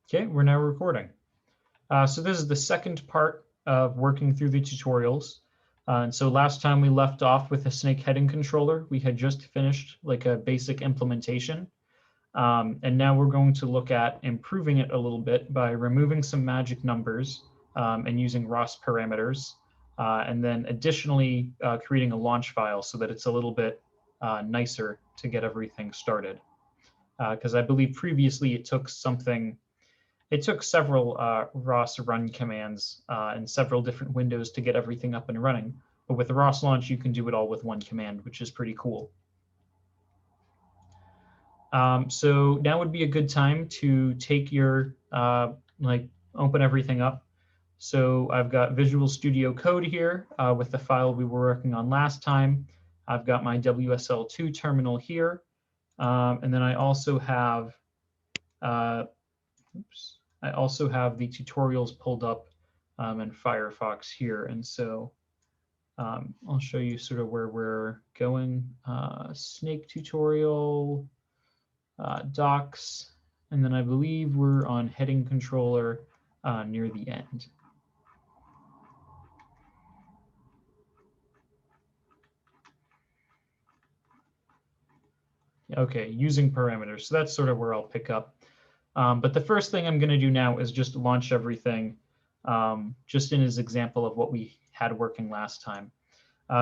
Okay, we're now recording. So this is the second part of working through the tutorials. And so last time we left off with a snake heading controller. We had just finished like a basic implementation. And now we're going to look at improving it a little bit by removing some magic numbers and using ROS parameters. And then additionally creating a launch file so that it's a little bit nicer to get everything started. Because I believe previously it took several ROS run commands and several different windows to get everything up and running. But with the ROS launch, you can do it all with one command, which is pretty cool. So now would be a good time to take your, open everything up. So I've got Visual Studio Code here with the file we were working on last time. I've got my WSL2 terminal here. And then I also have, I also have the tutorials pulled up in Firefox here. And so I'll show you sort of where we're going. Snake tutorial, docs, and then I believe we're on heading controller near the end. Okay, using parameters. So that's sort of where I'll pick up. But the first thing I'm going to do now is just launch everything just in his example of what we had working last time.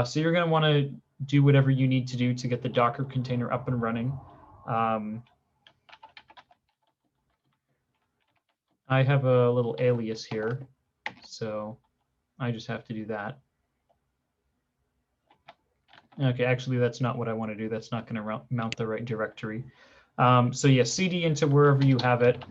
So you're going to want to do whatever you need to do to get the Docker container up and running. I have a little alias here, so I just have to do that. Okay, actually, that's not what I want to do. That's not going to mount the right directory. So yeah, cd into wherever you have it.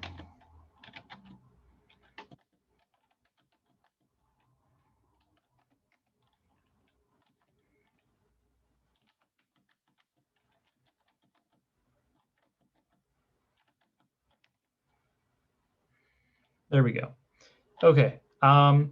There we go. Okay. And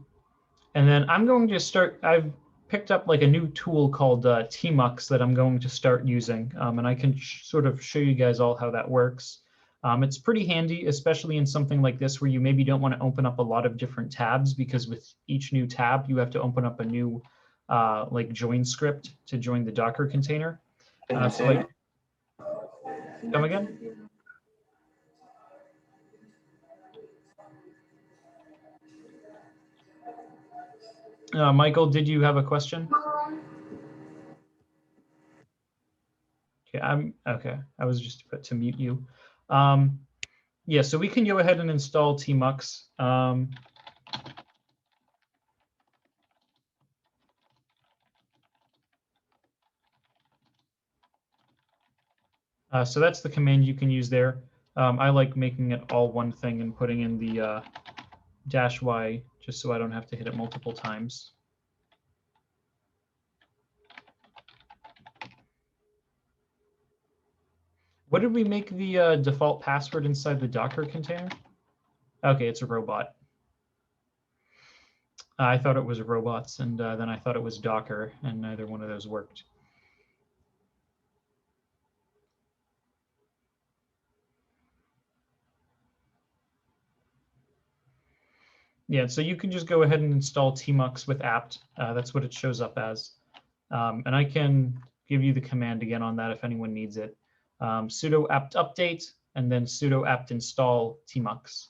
then I'm going to start, I've picked up like a new tool called Tmux that I'm going to start using. And I can sort of show you guys all how that works. It's pretty handy, especially in something like this where you maybe don't want to open up a lot of different tabs, because with each new tab, you have to open up a new like join script to join the Docker container. So come again? Michael, did you have a question? Okay, okay. I was just put to mute you. Yeah, so we can go ahead and install Tmux. So that's the command you can use there. I like making it all one thing and putting in the -y just so I don't have to hit it multiple times. What did we make the default password inside the Docker container? Okay, it's a robot. I thought it was robots, and then I thought it was Docker, and neither one of those worked. Yeah, so you can just go ahead and install Tmux with apt. That's what it shows up as. And I can give you the command again on that if anyone needs it. Sudo apt update, and then sudo apt install Tmux.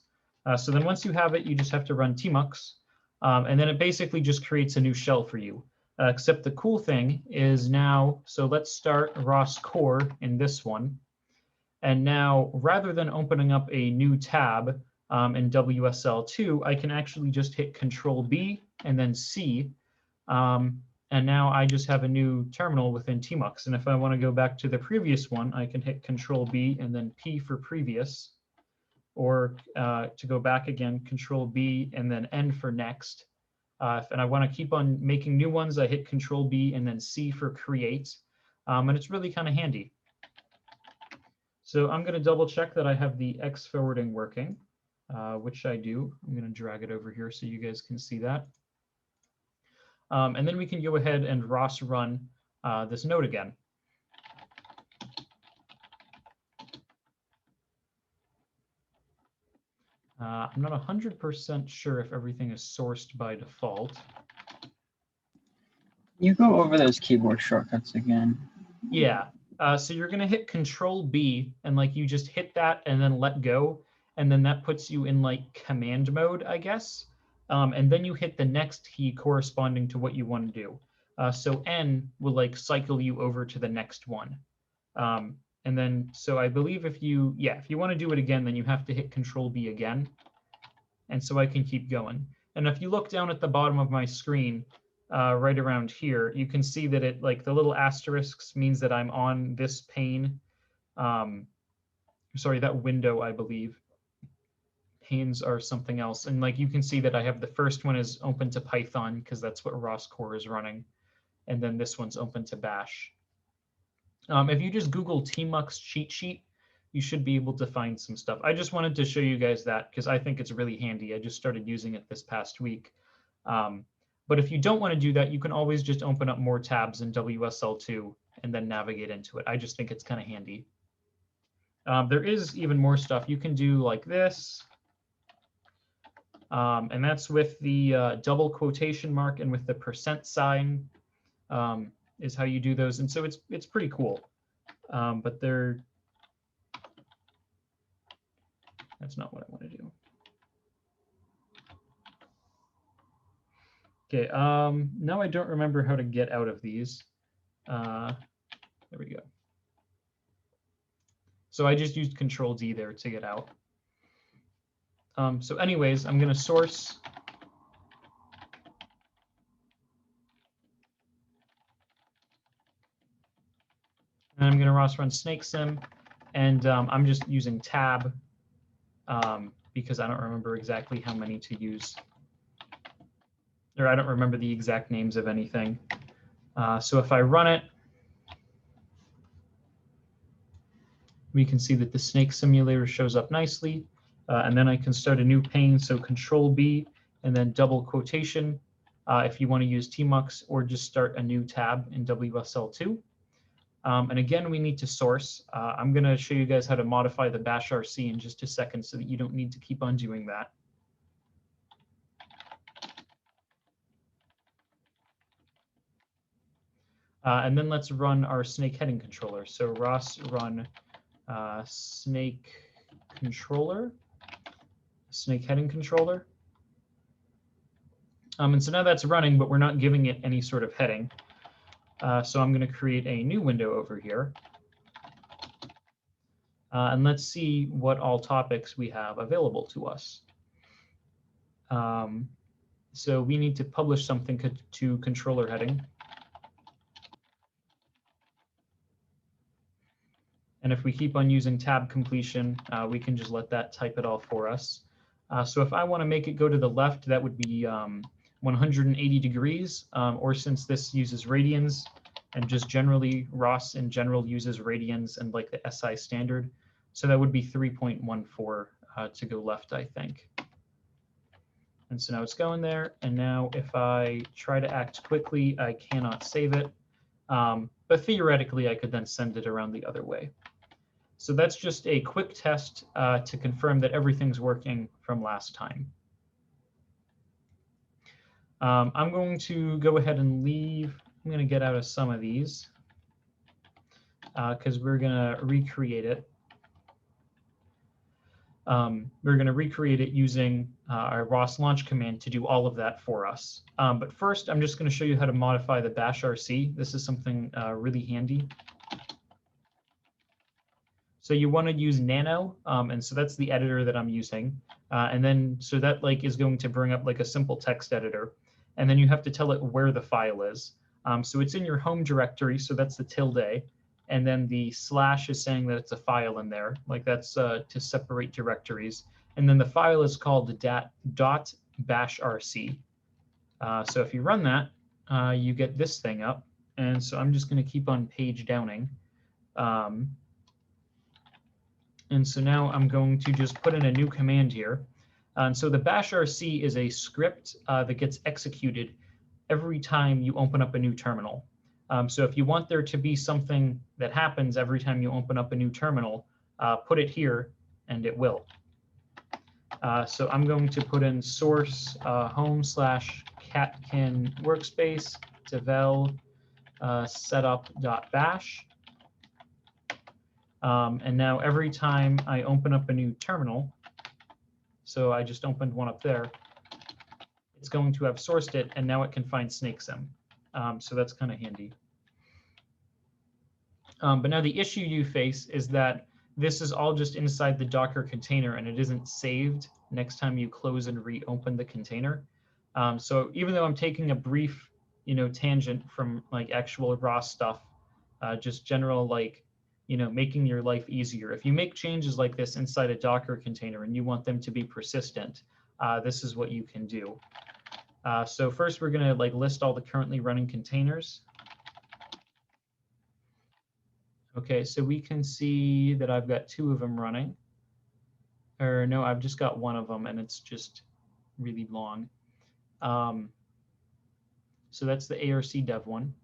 So then once you have it, you just have to run Tmux. And then it basically just creates a new shell for you. Except the cool thing is now, so let's start ROS core in this one. And now, rather than opening up a new tab in WSL2, I can actually just hit Control B and then C. And now I just have a new terminal within Tmux. And if I want to go back to the previous one, I can hit Control B and then P for previous. Or to go back again, Control B and then N for next. And I want to keep on making new ones, I hit Control B and then C for create. And it's really kind of handy. So I'm going to double check that I have the X forwarding working, which I do. I'm going to drag it over here so you guys can see that. And then we can go ahead and ROS run this node again. I'm not 100% sure if everything is sourced by default. You go over those keyboard shortcuts again. Yeah. So you're going to hit Control B and like you just hit that and then let go. And then that puts you in like command mode, I guess. And then you hit the next key corresponding to what you want to do. So N will like cycle you over to the next one. And then, so I believe if you want to do it again, then you have to hit Control B again. And so I can keep going. And if you look down at the bottom of my screen, right around here, you can see that it like the little asterisks means that I'm on this pane. Sorry, that window, I believe. Panes are something else. And like you can see that I have the first one is open to Python because that's what ROS core is running. And then this one's open to Bash. If you just Google Tmux cheat sheet, you should be able to find some stuff. I just wanted to show you guys that because I think it's really handy. I just started using it this past week. But if you don't want to do that, you can always just open up more tabs in WSL2 and then navigate into it. I just think it's kind of handy. There is even more stuff you can do like this. And that's with the double quotation mark and with the % sign is how you do those. And so it's pretty cool. But that's not what I want to do. Okay, now I don't remember how to get out of these. There we go. So I just used Control D there to get out. So anyways, I'm going to source. And I'm going to ROS run snakesim. And I'm just using tab because I don't remember exactly how many to use. Or I don't remember the exact names of anything. So if I run it, we can see that the snake simulator shows up nicely. And then I can start a new pane. So Control B and then double quotation if you want to use Tmux, or just start a new tab in WSL2. And again, we need to source. I'm going to show you guys how to modify the bash RC in just a second so that you don't need to keep on doing that. And then let's run our snake heading controller. So ROS run snake controller, snake heading controller. And so now that's running, but we're not giving it any sort of heading. So I'm going to create a new window over here. And let's see what all topics we have available to us. So we need to publish something to controller heading. And if we keep on using tab completion, we can just let that type it all for us. So if I want to make it go to the left, that would be 180 degrees, or since this uses radians, and just generally ROS in general uses radians and like the SI standard. So that would be 3.14 to go left, I think. And so now it's going there. And now if I try to act quickly, I cannot save it. But theoretically, I could then send it around the other way. So that's just a quick test to confirm that everything's working from last time. I'm going to go ahead and leave. I'm going to get out of some of these because we're going to recreate it. We're going to recreate it using our ROS launch command to do all of that for us. But first, I'm just going to show you how to modify the bash RC. This is something really handy. So you want to use Nano, and so that's the editor that I'm using. And then so that like is going to bring up like a simple text editor. And then you have to tell it where the file is. So it's in your home directory, so that's the tilde. And then the slash is saying that it's a file in there, like that's to separate directories. And then the file is called .bashrc. So if you run that, you get this thing up. And so I'm just going to keep on page downing. And so now I'm going to just put in a new command here. And so the bashrc is a script that gets executed every time you open up a new terminal. So if you want there to be something that happens every time you open up a new terminal, put it here and it will. So I'm going to put in source home/catkin workspace devel setup.bash. And now every time I open up a new terminal, so I just opened one up there, it's going to have sourced it, and now it can find SnakeSim. So that's kind of handy. But now the issue you face is that this is all just inside the Docker container, and it isn't saved next time you close and reopen the container. So even though I'm taking a brief, tangent from like actual raw stuff, just general like, making your life easier. If you make changes like this inside a Docker container and you want them to be persistent, this is what you can do. So first we're going to like list all the currently running containers. Okay, so we can see that I've got 2 of them running. Or no, I've just got 1 of them, and it's just really long. So that's the ARC dev one.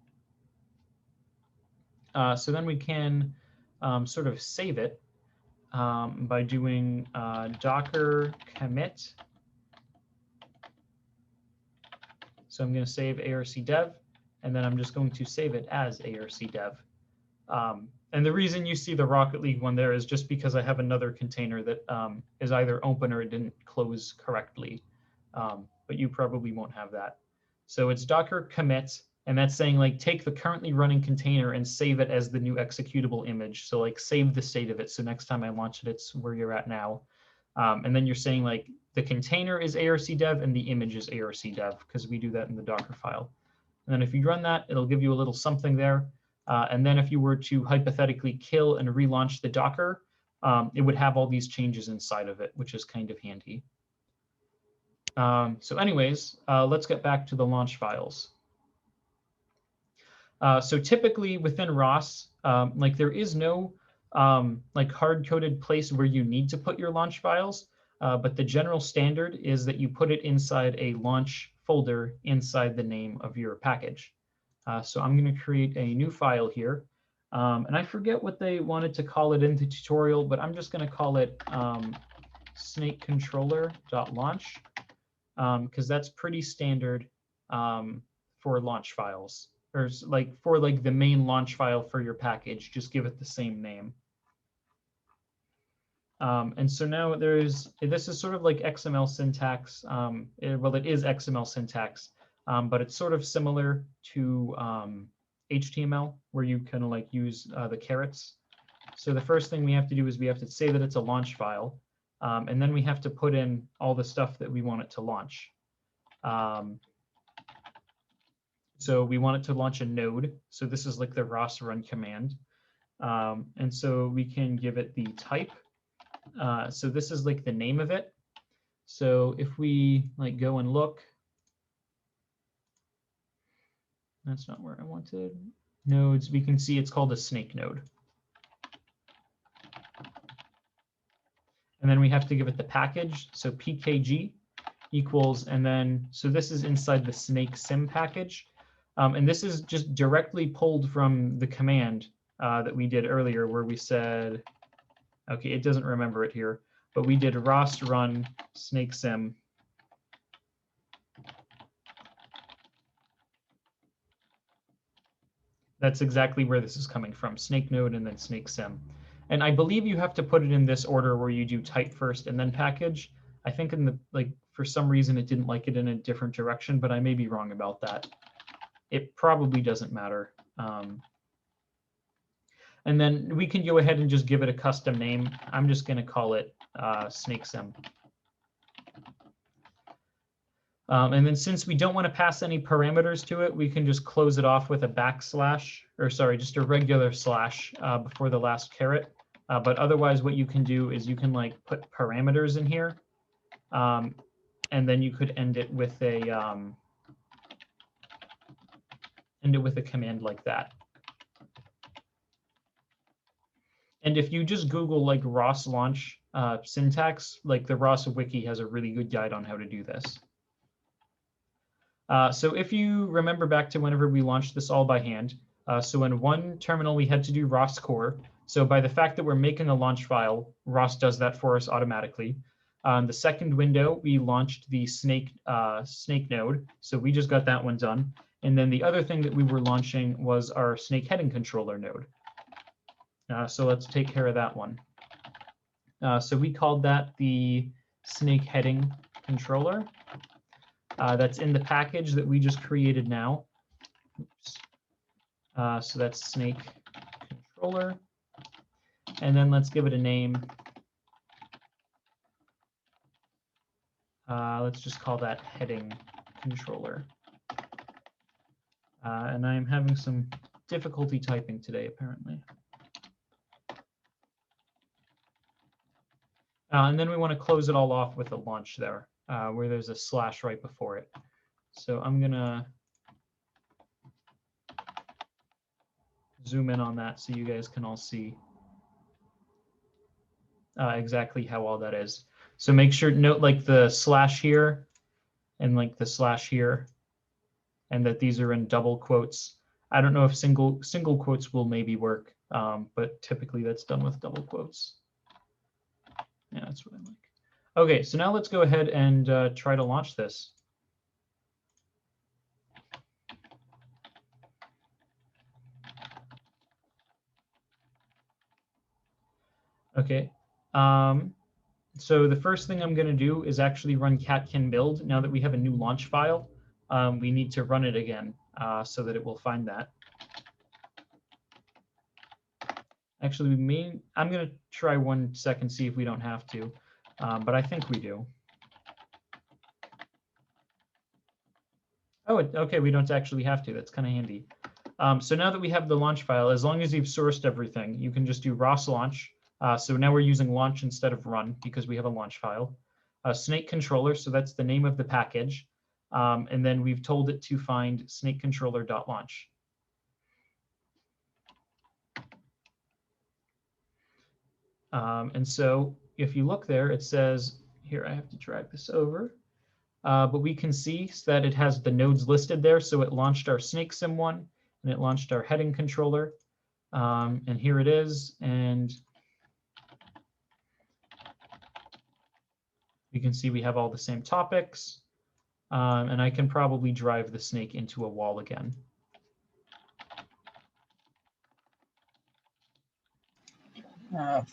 So then we can sort of save it by doing docker commit. So I'm going to save ARC dev, and then I'm just going to save it as ARC dev. And the reason you see the Rocket League one there is just because I have another container that is either open or it didn't close correctly. But you probably won't have that. So it's docker commit, and that's saying like take the currently running container and save it as the new executable image. So like save the state of it. So next time I launch it, it's where you're at now. And then you're saying like the container is ARC dev and the image is ARC dev, because we do that in the Docker file. And then if you run that, it'll give you a little something there. And then if you were to hypothetically kill and relaunch the Docker, it would have all these changes inside of it, which is kind of handy. So anyways, let's get back to the launch files. So typically within ROS, like there is no like hard-coded place where you need to put your launch files, but the general standard is that you put it inside a launch folder inside the name of your package. So I'm going to create a new file here. And I forget what they wanted to call it in the tutorial, but I'm just going to call it snakecontroller.launch, because that's pretty standard for launch files. Or like for like the main launch file for your package, just give it the same name. And so now this is sort of like XML syntax. Well, it is XML syntax. But it's sort of similar to HTML, where you kind of like use the carets. So the first thing we have to do is we have to say that it's a launch file, and then we have to put in all the stuff that we want it to launch. So we want it to launch a node. So this is like the ROS run command. And so we can give it the type. So this is like the name of it. So if we like go and look, that's not where I wanted. Nodes, we can see it's called a snake node. And then we have to give it the package. So pkg equals, and then, so this is inside the SnakeSim package. And this is just directly pulled from the command that we did earlier, where we said, okay, it doesn't remember it here, but we did ROS run SnakeSim. That's exactly where this is coming from, snake node and then SnakeSim. And I believe you have to put it in this order where you do type first and then package. I think in the, like, for some reason it didn't like it in a different direction, but I may be wrong about that. It probably doesn't matter. And then we can go ahead and just give it a custom name. I'm just going to call it SnakeSim. And then since we don't want to pass any parameters to it, we can just close it off with a backslash, or sorry, just a regular slash before the last caret. But otherwise, what you can do is you can like put parameters in here, and then you could end it with a command like that. And if you just Google like ROS launch syntax, like the ROS wiki has a really good guide on how to do this. So if you remember back to whenever we launched this all by hand, so in one terminal we had to do ROS core. So by the fact that we're making a launch file, ROS does that for us automatically. On the second window, we launched the snake node. So we just got that one done. And then the other thing that we were launching was our snake heading controller node. So let's take care of that one. So we called that the snake heading controller. That's in the package that we just created now. Oops. So that's snake controller. And then let's give it a name. Let's just call that heading controller. And I'm having some difficulty typing today, apparently. And then we want to close it all off with a launch there, where there's a slash right before it. So I'm going to zoom in on that so you guys can all see exactly how all that is. So make sure, note like the slash here and like the slash here, and that these are in double quotes. I don't know if single quotes will maybe work, but typically that's done with double quotes. Yeah, that's what I like. Okay, so now let's go ahead and try to launch this. Okay, so the first thing I'm going to do is actually run Catkin Build. Now that we have a new launch file, we need to run it again so that it will find that. Actually, I'm going to try 1 second, see if we don't have to, but I think we do. Oh, okay, we don't actually have to. That's kind of handy. So now that we have the launch file, as long as you've sourced everything, you can just do ROS launch. So now we're using launch instead of run because we have a launch file. Snake controller, so that's the name of the package. And then we've told it to find snakecontroller.launch. And so if you look there, it says, here, I have to drag this over. But we can see that it has the nodes listed there. So it launched our snake sim one, and it launched our heading controller. And here it is. And you can see we have all the same topics. And I can probably drive the snake into a wall again.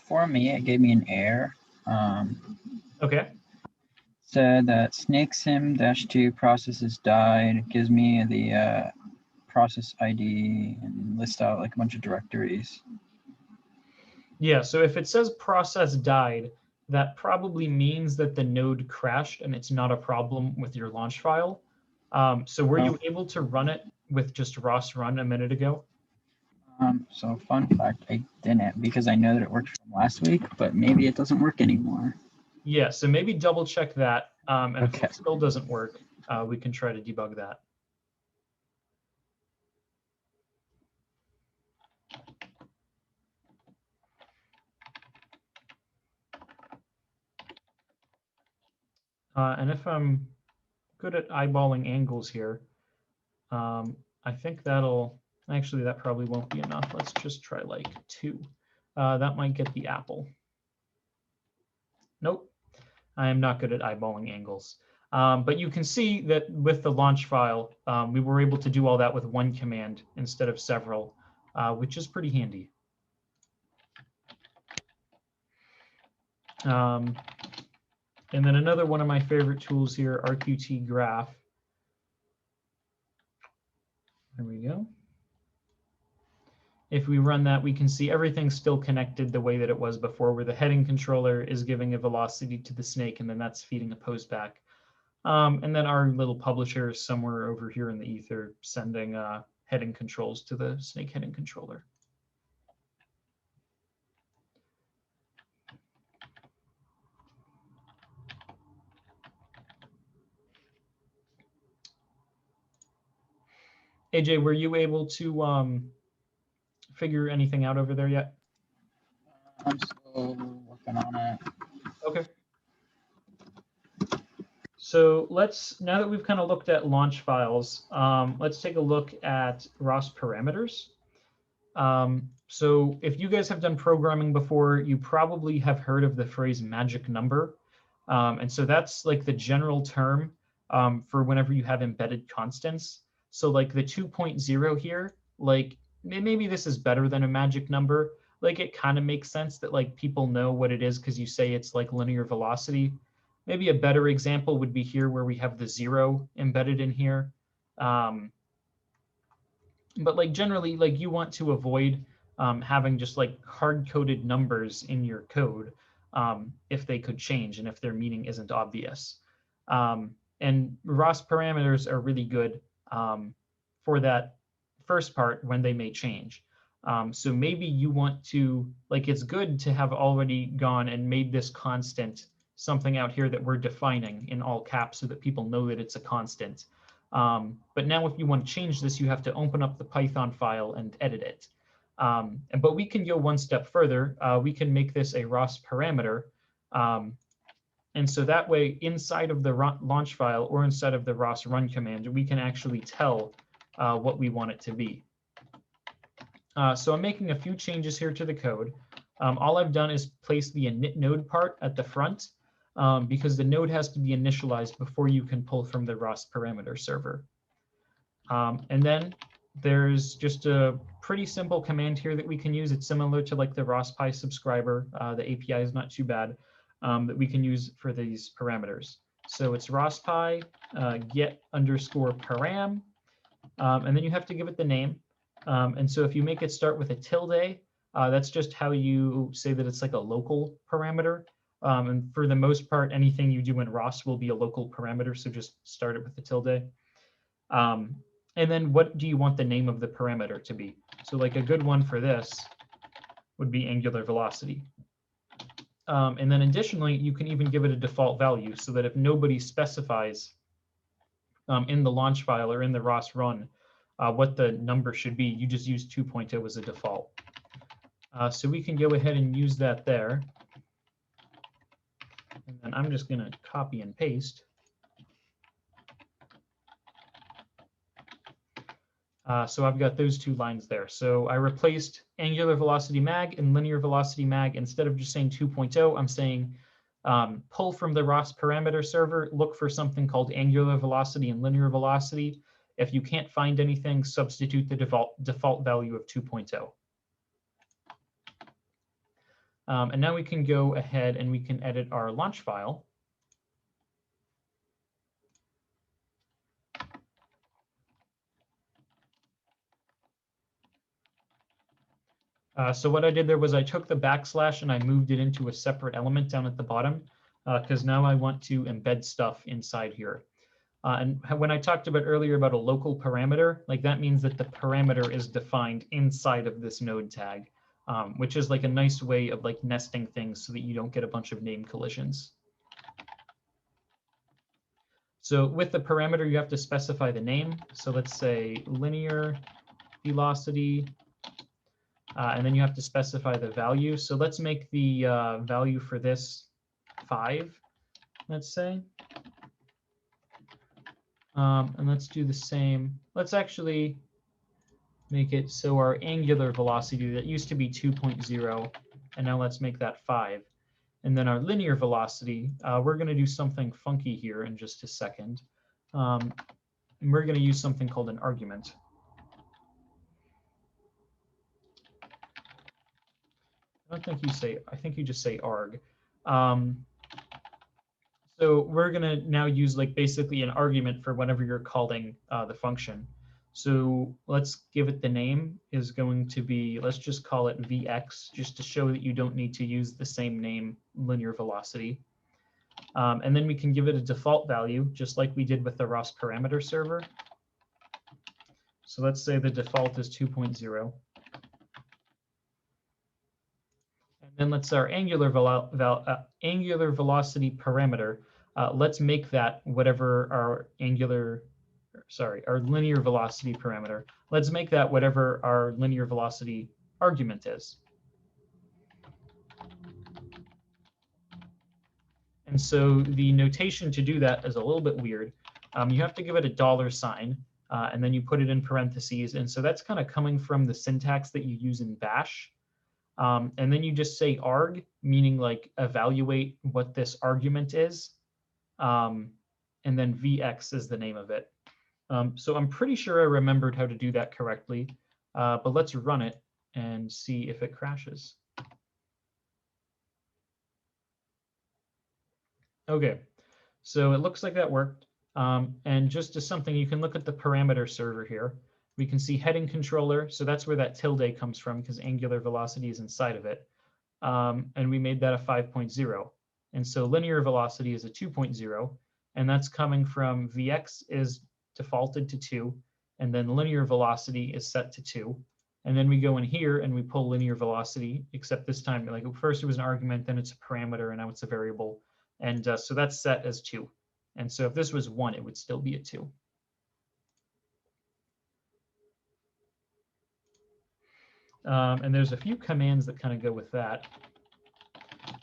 For me, it gave me an error. Okay. Said that snakesim-2 processes died. It gives me the process ID and lists out like a bunch of directories. Yeah, so if it says process died, that probably means that the node crashed and it's not a problem with your launch file. So were you able to run it with just ROS run a minute ago? So fun fact, I didn't because I know that it worked from last week, but maybe it doesn't work anymore. Yeah, so maybe double check that. And Okay. if it still doesn't work, we can try to debug that. And if I'm good at eyeballing angles here, I think that'll, actually that probably won't be enough. Let's just try like 2. That might get the apple. Nope, I am not good at eyeballing angles. But you can see that with the launch file, we were able to do all that with 1 command instead of several, which is pretty handy. And then another one of my favorite tools here, Rqt Graph. There we go. If we run that, we can see everything's still connected the way that it was before, where the heading controller is giving a velocity to the snake, and then that's feeding a post back. And then our little publisher is somewhere over here in the ether sending heading controls to the snake heading controller. AJ, were you able to figure anything out over there yet? I'm still working on it. Okay. So now that we've kind of looked at launch files, let's take a look at ROS parameters. So if you guys have done programming before, you probably have heard of the phrase magic number. And so that's like the general term for whenever you have embedded constants. So like the 2.0 here, like maybe this is better than a magic number. Like it kind of makes sense that like people know what it is because you say it's like linear velocity. Maybe a better example would be here where we have the 0 embedded in here. But like generally, like you want to avoid having just like hard-coded numbers in your code if they could change and if their meaning isn't obvious. And ROS parameters are really good for that first part when they may change. So maybe you want to, like it's good to have already gone and made this constant something out here that we're defining in all caps so that people know that it's a constant. But now if you want to change this, you have to open up the Python file and edit it. But we can go one step further. We can make this a ROS parameter. And so that way, inside of the launch file or inside of the ROS run command, we can actually tell what we want it to be. So I'm making a few changes here to the code. All I've done is place the init node part at the front because the node has to be initialized before you can pull from the ROS parameter server. And then there's just a pretty simple command here that we can use. It's similar to like the ROS.py subscriber. The API is not too bad that we can use for these parameters. So it's ROS.py get underscore param, and then you have to give it the name. And so if you make it start with a tilde, that's just how you say that it's like a local parameter. And for the most part, anything you do in ROS will be a local parameter, so just start it with the tilde. And then what do you want the name of the parameter to be? So like a good one for this would be angular velocity. And then additionally, you can even give it a default value so that if nobody specifies in the launch file or in the ROS run what the number should be, you just use 2.0 as a default. So we can go ahead and use that there. And then I'm just going to copy and paste. So I've got those two lines there. So I replaced angular velocity mag and linear velocity mag. Instead of just saying 2.0, I'm saying pull from the ROS parameter server, look for something called angular velocity and linear velocity. If you can't find anything, substitute the default value of 2.0. And now we can go ahead and we can edit our launch file. So what I did there was I took the backslash and I moved it into a separate element down at the bottom because now I want to embed stuff inside here. And when I talked about earlier about a local parameter, like that means that the parameter is defined inside of this node tag, which is like a nice way of like nesting things so that you don't get a bunch of name collisions. So with the parameter, you have to specify the name. So let's say linear velocity, and then you have to specify the value. So let's make the value for this 5, let's say. And let's do the same. Let's actually make it so our angular velocity, that used to be 2.0, and now let's make that 5. And then our linear velocity, we're going to do something funky here in just a second. And we're going to use something called an argument. I don't think you say, I think you just say arg. So we're going to now use like basically an argument for whenever you're calling the function. So let's give it the name is going to be, let's just call it Vx, just to show that you don't need to use the same name, linear velocity. And then we can give it a default value, just like we did with the ROS parameter server. So let's say the default is 2.0. And then let's our angular velocity parameter. Let's make that whatever our our linear velocity parameter. Let's make that whatever our linear velocity argument is. And so the notation to do that is a little bit weird. You have to give it a $, and then you put it in parentheses. And so that's kind of coming from the syntax that you use in Bash. And then you just say arg, meaning like evaluate what this argument is. And then vx is the name of it. So I'm pretty sure I remembered how to do that correctly, but let's run it and see if it crashes. Okay, so it looks like that worked. And just as something, you can look at the parameter server here. We can see heading controller. So that's where that tilde comes from because angular velocity is inside of it. And we made that a 5.0. And so linear velocity is a 2.0. And that's coming from Vx is defaulted to 2. And then linear velocity is set to 2. And then we go in here and we pull linear velocity, except this time, like first it was an argument, then it's a parameter, and now it's a variable. And so that's set as 2. And so if this was 1, it would still be a 2. And there's a few commands that kind of go with that.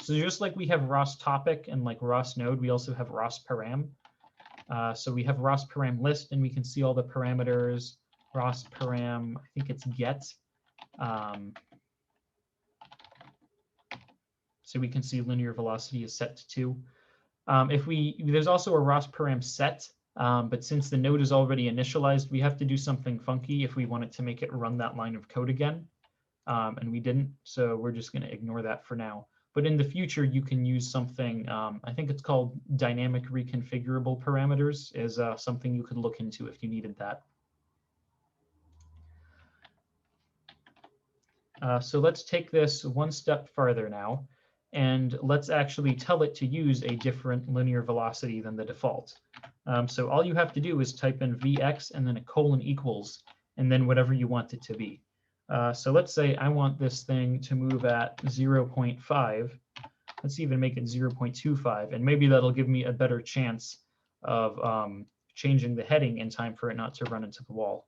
So just like we have ROS topic and like ROS node, we also have ROS param. So we have ROS param list, and we can see all the parameters. ROS param, I think it's get. So we can see linear velocity is set to 2. There's also a ROS param set, but since the node is already initialized, we have to do something funky if we want it to make it run that line of code again. And we didn't, so we're just going to ignore that for now. But in the future, you can use something, I think it's called dynamic reconfigurable parameters, is something you could look into if you needed that. So let's take this one step farther now, and let's actually tell it to use a different linear velocity than the default. So all you have to do is type in Vx and then a colon equals, and then whatever you want it to be. So let's say I want this thing to move at 0.5. Let's even make it 0.25, and maybe that'll give me a better chance of changing the heading in time for it not to run into the wall.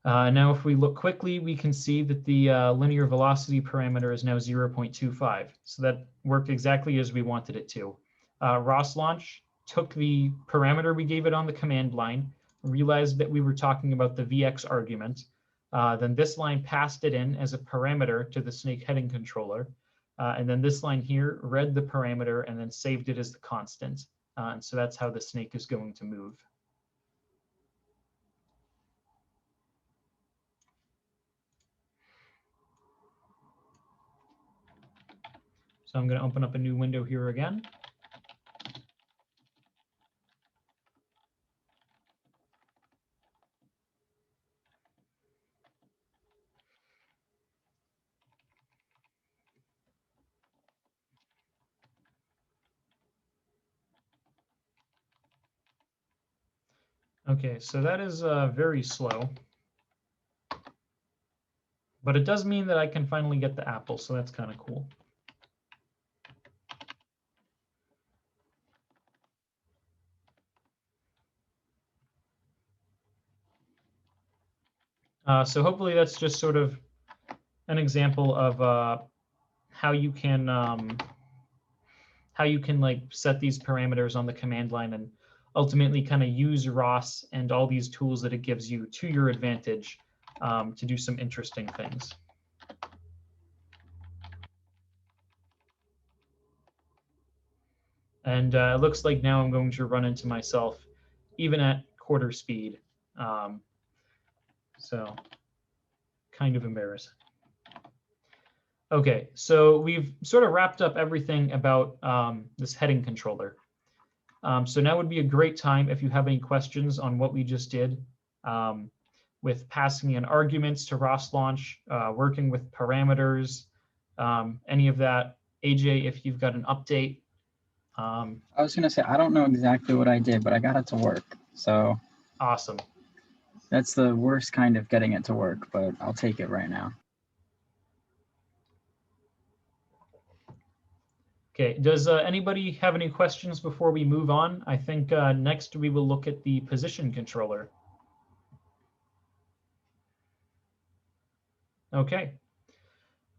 Now, if we look quickly, we can see that the linear velocity parameter is now 0.25. So that worked exactly as we wanted it to. ROS launch took the parameter we gave it on the command line, realized that we were talking about the Vx argument. Then this line passed it in as a parameter to the snake heading controller. And then this line here read the parameter and then saved it as the constant. And so that's how the snake is going to move. So I'm going to open up a new window here again. Okay, so that is very slow. But it does mean that I can finally get the apple, so that's kind of cool. So hopefully that's just sort of an example of how you can like set these parameters on the command line and ultimately kind of use ROS and all these tools that it gives you to your advantage to do some interesting things. And it looks like now I'm going to run into myself even at quarter speed. So kind of embarrassing. Okay, so we've sort of wrapped up everything about this heading controller. So now would be a great time if you have any questions on what we just did with passing in arguments to ROS launch, working with parameters, any of that. AJ, if you've got an update. I was going to say, I don't know exactly what I did, but I got it to work. So awesome. That's the worst kind of getting it to work, but I'll take it right now. Okay, does anybody have any questions before we move on? I think next we will look at the position controller. Okay.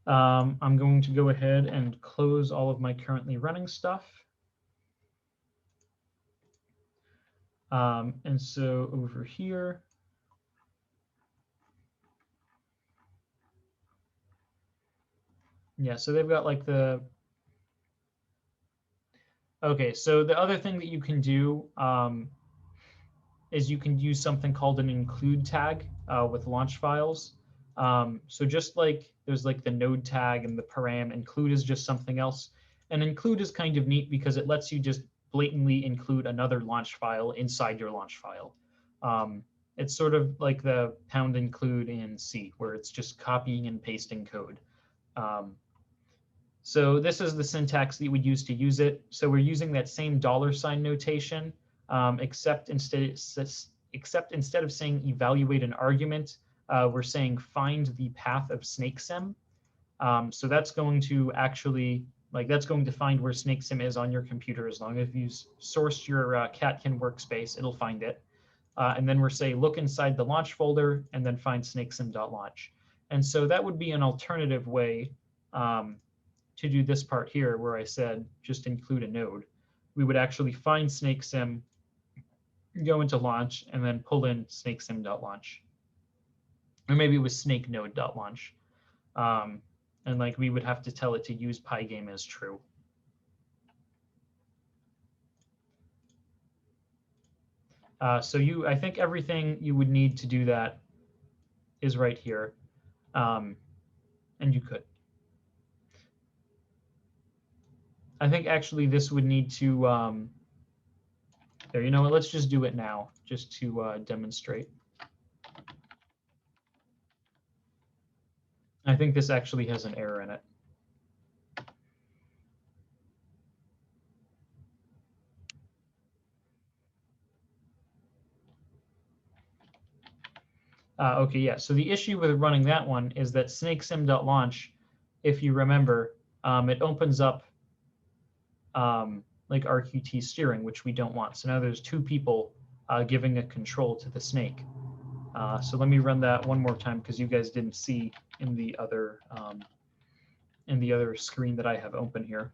I'm going to go ahead and close all of my currently running stuff. And so over here, Yeah, so they've got like the, okay, so the other thing that you can do is you can use something called an include tag with launch files. So just like there's like the node tag and the param, include is just something else. And include is kind of neat because it lets you just blatantly include another launch file inside your launch file. It's sort of like the pound include in C, where it's just copying and pasting code. So this is the syntax that you would use to use it. So we're using that same $ notation, except instead of saying evaluate an argument, we're saying find the path of SnakeSim. So that's going to actually, that's going to find where SnakeSim is on your computer. As long as you sourced your Catkin workspace, it'll find it. And then we're saying look inside the launch folder and then find snakesim.launch. And so that would be an alternative way to do this part here where I said just include a node. We would actually find snakesim, go into launch, and then pull in snakesim.launch. Or maybe it was snakenode.launch. And like we would have to tell it to use Pygame as true. So I think everything you would need to do that is right here. And you could. I think actually this would need to, there, you know what, let's just do it now, just to demonstrate. I think this actually has an error in it. Okay, yeah, so the issue with running that one is that snakesim.launch, if you remember, it opens up like Rqt steering, which we don't want. So now there's two people giving a control to the snake. So let me run that one more time because you guys didn't see in the other screen that I have open here.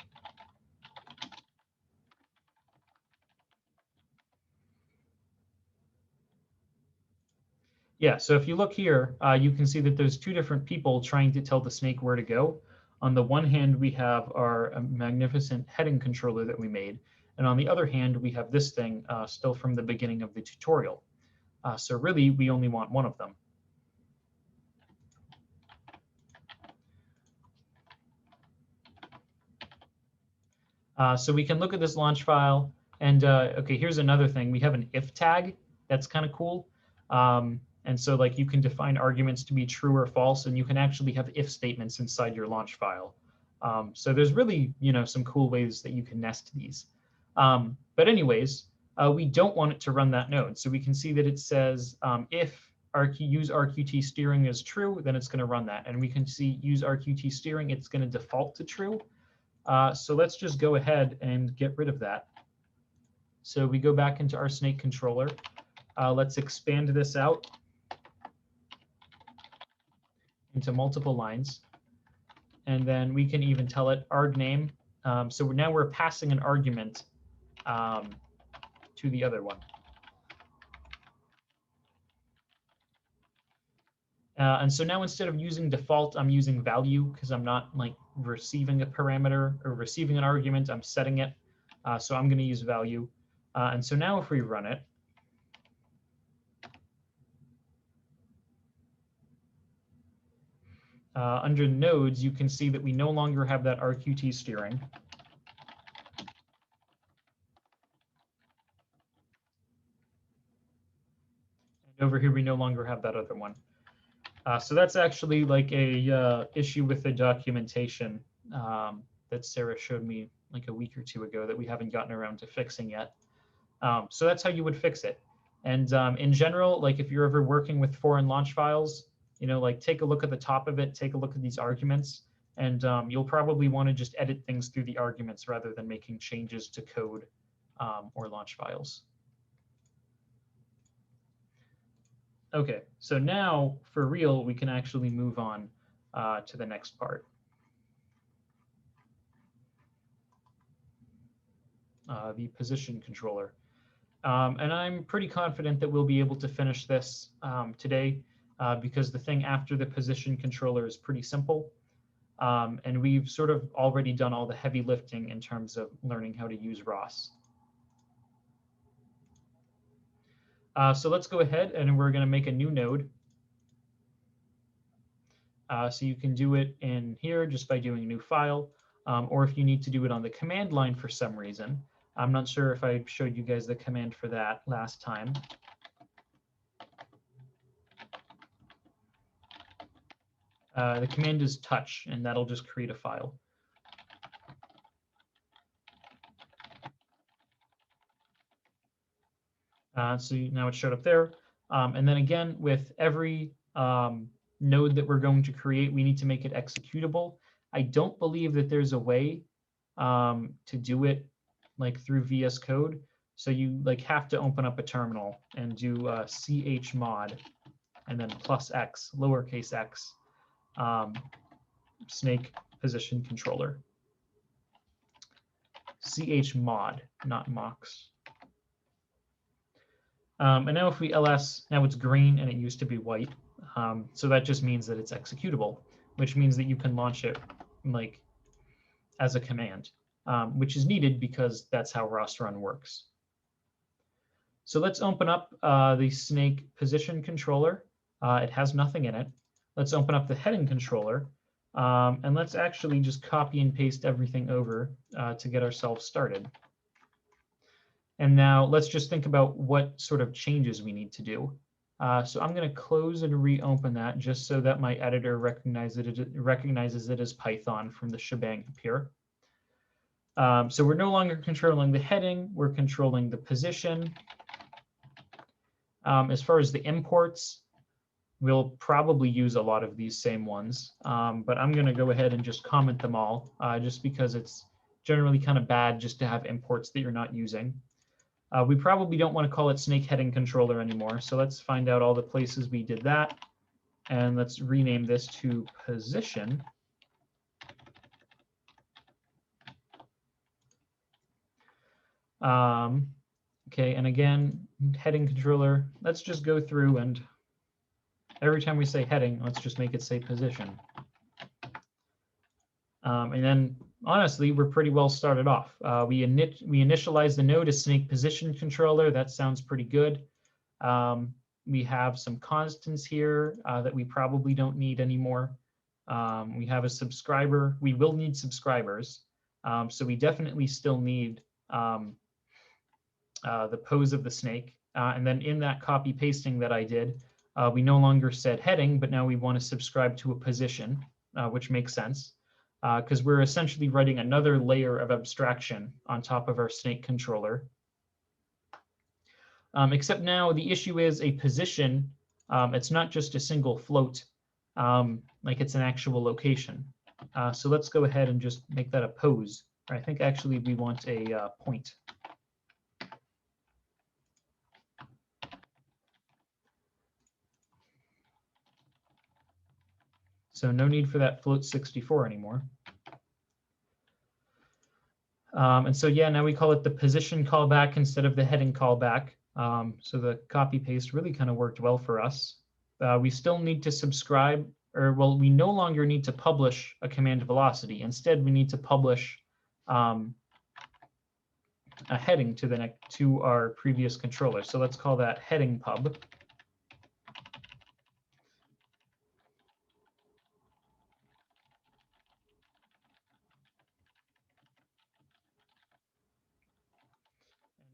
Yeah, so if you look here, you can see that there's two different people trying to tell the snake where to go. On the one hand, we have our magnificent heading controller that we made. And on the other hand, we have this thing still from the beginning of the tutorial. So really, we only want one of them. So we can look at this launch file. And OK, here's another thing. We have an if tag. That's kind of cool. And so like you can define arguments to be true or false, and you can actually have if statements inside your launch file. So there's really, some cool ways that you can nest these. But anyways, we don't want it to run that node. So we can see that it says if use Rqt steering is true, then it's going to run that. And we can see use Rqt steering, it's going to default to true. So let's just go ahead and get rid of that. So we go back into our snake controller. Let's expand this out into multiple lines. And then we can even tell it arg name. So now we're passing an argument to the other one. And so now instead of using default, I'm using value because I'm not like receiving a parameter or receiving an argument. I'm setting it. So I'm going to use value. And so now if we run it, under nodes, you can see that we no longer have that Rqt steering. And over here, we no longer have that other one. So that's actually like a issue with the documentation that Sarah showed me like a week or two ago that we haven't gotten around to fixing yet. So that's how you would fix it. And in general, like if you're ever working with foreign launch files, like take a look at the top of it, take a look at these arguments, and you'll probably want to just edit things through the arguments rather than making changes to code or launch files. OK, so now for real, we can actually move on to the next part. The position controller. And I'm pretty confident that we'll be able to finish this today because the thing after the position controller is pretty simple. And we've sort of already done all the heavy lifting in terms of learning how to use ROS. So let's go ahead and we're going to make a new node. So you can do it in here just by doing a new file, or if you need to do it on the command line for some reason. I'm not sure if I showed you guys the command for that last time. The command is touch, and that'll just create a file. So now it showed up there. And then again, with every node that we're going to create, we need to make it executable. I don't believe that there's a way to do it like through VS Code. So you like have to open up a terminal and do chmod and then +x, lowercase x, snake position controller. chmod, not mox. And now if we ls, now it's green and it used to be white. So that just means that it's executable, which means that you can launch it like as a command, which is needed because that's how ROS run works. So let's open up the snake position controller. It has nothing in it. Let's open up the heading controller. And let's actually just copy and paste everything over to get ourselves started. And now let's just think about what sort of changes we need to do. So I'm going to close and reopen that just so that my editor recognizes it as Python from the shebang up here. So we're no longer controlling the heading, we're controlling the position. As far as the imports, we'll probably use a lot of these same ones, but I'm going to go ahead and just comment them all, just because it's generally kind of bad just to have imports that you're not using. We probably don't want to call it snake heading controller anymore, so let's find out all the places we did that, and let's rename this to position. Okay, and again, heading controller, let's just go through and every time we say heading, let's just make it say position. And then honestly, we're pretty well started off. We initialize the node as snake position controller. That sounds pretty good. We have some constants here that we probably don't need anymore. We have a subscriber. We will need subscribers. So we definitely still need the pose of the snake. And then in that copy pasting that I did, we no longer said heading, but now we want to subscribe to a position, which makes sense because we're essentially writing another layer of abstraction on top of our snake controller. Except now the issue is a position. It's not just a single float, like it's an actual location. So let's go ahead and just make that a pose. I think actually we want a point. So no need for that float 64 anymore. And so yeah, now we call it the position callback instead of the heading callback. So the copy paste really kind of worked well for us. We still need to subscribe, or well, we no longer need to publish a command velocity. Instead, we need to publish a heading to our previous controller. So let's call that heading pub.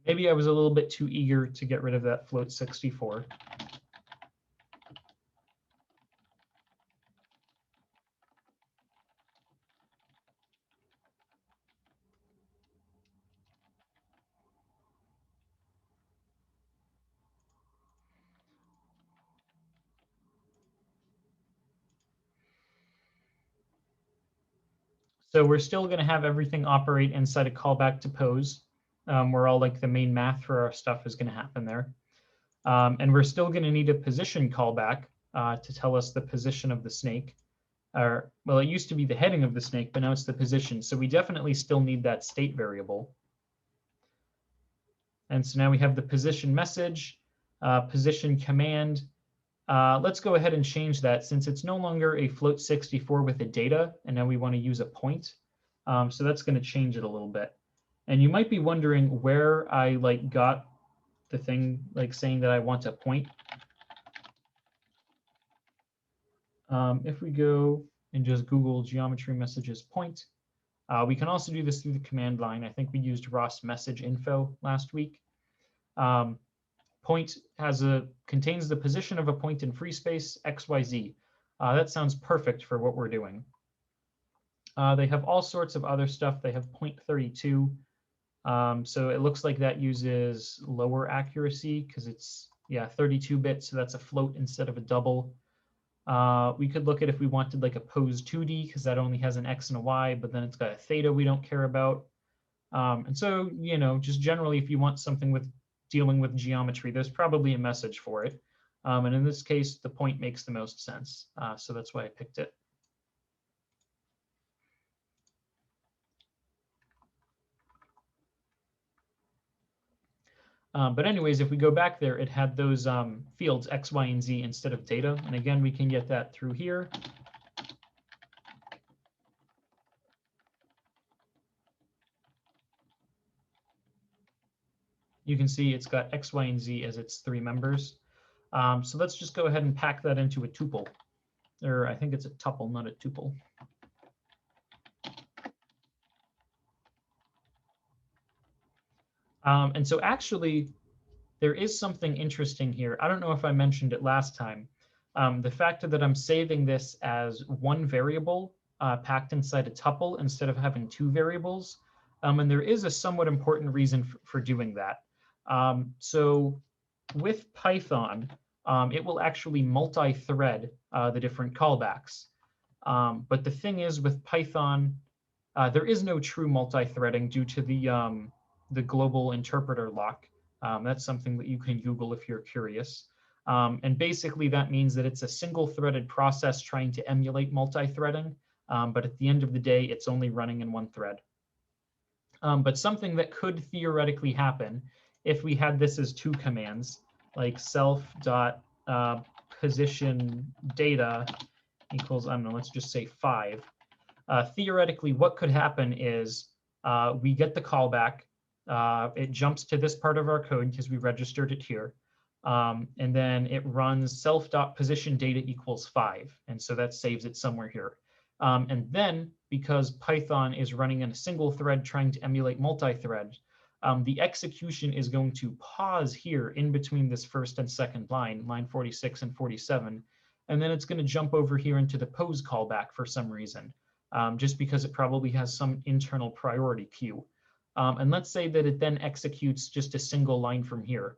Maybe I was a little bit too eager to get rid of that float 64. So we're still going to have everything operate inside a callback to pose, where all like the main math for our stuff is going to happen there. And we're still going to need a position callback to tell us the position of the snake. Or, well, it used to be the heading of the snake, but now it's the position. So we definitely still need that state variable. And so now we have the position message, position command, Let's go ahead and change that since it's no longer a float 64 with the data, and now we want to use a point. So that's going to change it a little bit. And you might be wondering where I like got the thing like saying that I want a point. If we go and just Google geometry messages point, we can also do this through the command line. I think we used Ross message info last week. Point contains the position of a point in free space, XYZ. That sounds perfect for what we're doing. They have all sorts of other stuff. They have point 32. So it looks like that uses lower accuracy because it's, 32 bits. So that's a float instead of a double. We could look at if we wanted like a pose 2D because that only has an X and a Y, but then it's got a theta we don't care about. And so, just generally, if you want something with dealing with geometry, there's probably a message for it. And in this case, the point makes the most sense. So that's why I picked it. But anyways, if we go back there, it had those fields X, Y, and Z instead of data. And again, we can get that through here. You can see it's got X, Y, and Z as its 3 members. So let's just go ahead and pack that into a tuple. Or I think it's a tuple, not a tuple. And so actually, there is something interesting here. I don't know if I mentioned it last time. The fact that I'm saving this as one variable packed inside a tuple instead of having 2 variables. And there is a somewhat important reason for doing that. So with Python, it will actually multi-thread the different callbacks. But the thing is with Python, there is no true multi-threading due to the global interpreter lock. That's something that you can Google if you're curious. And basically that means that it's a single threaded process trying to emulate multi-threading. But at the end of the day, it's only running in one thread. But something that could theoretically happen if we had this as 2 commands, like self.position data equals, I don't know, let's just say 5. Theoretically, what could happen is we get the callback. It jumps to this part of our code because we registered it here. And then it runs self.position data equals 5. And so that saves it somewhere here. And then because Python is running in a single thread trying to emulate multi-thread, the execution is going to pause here in between this first and second line, line 46 and 47. And then it's going to jump over here into the pose callback for some reason, just because it probably has some internal priority queue. And let's say that it then executes just a single line from here.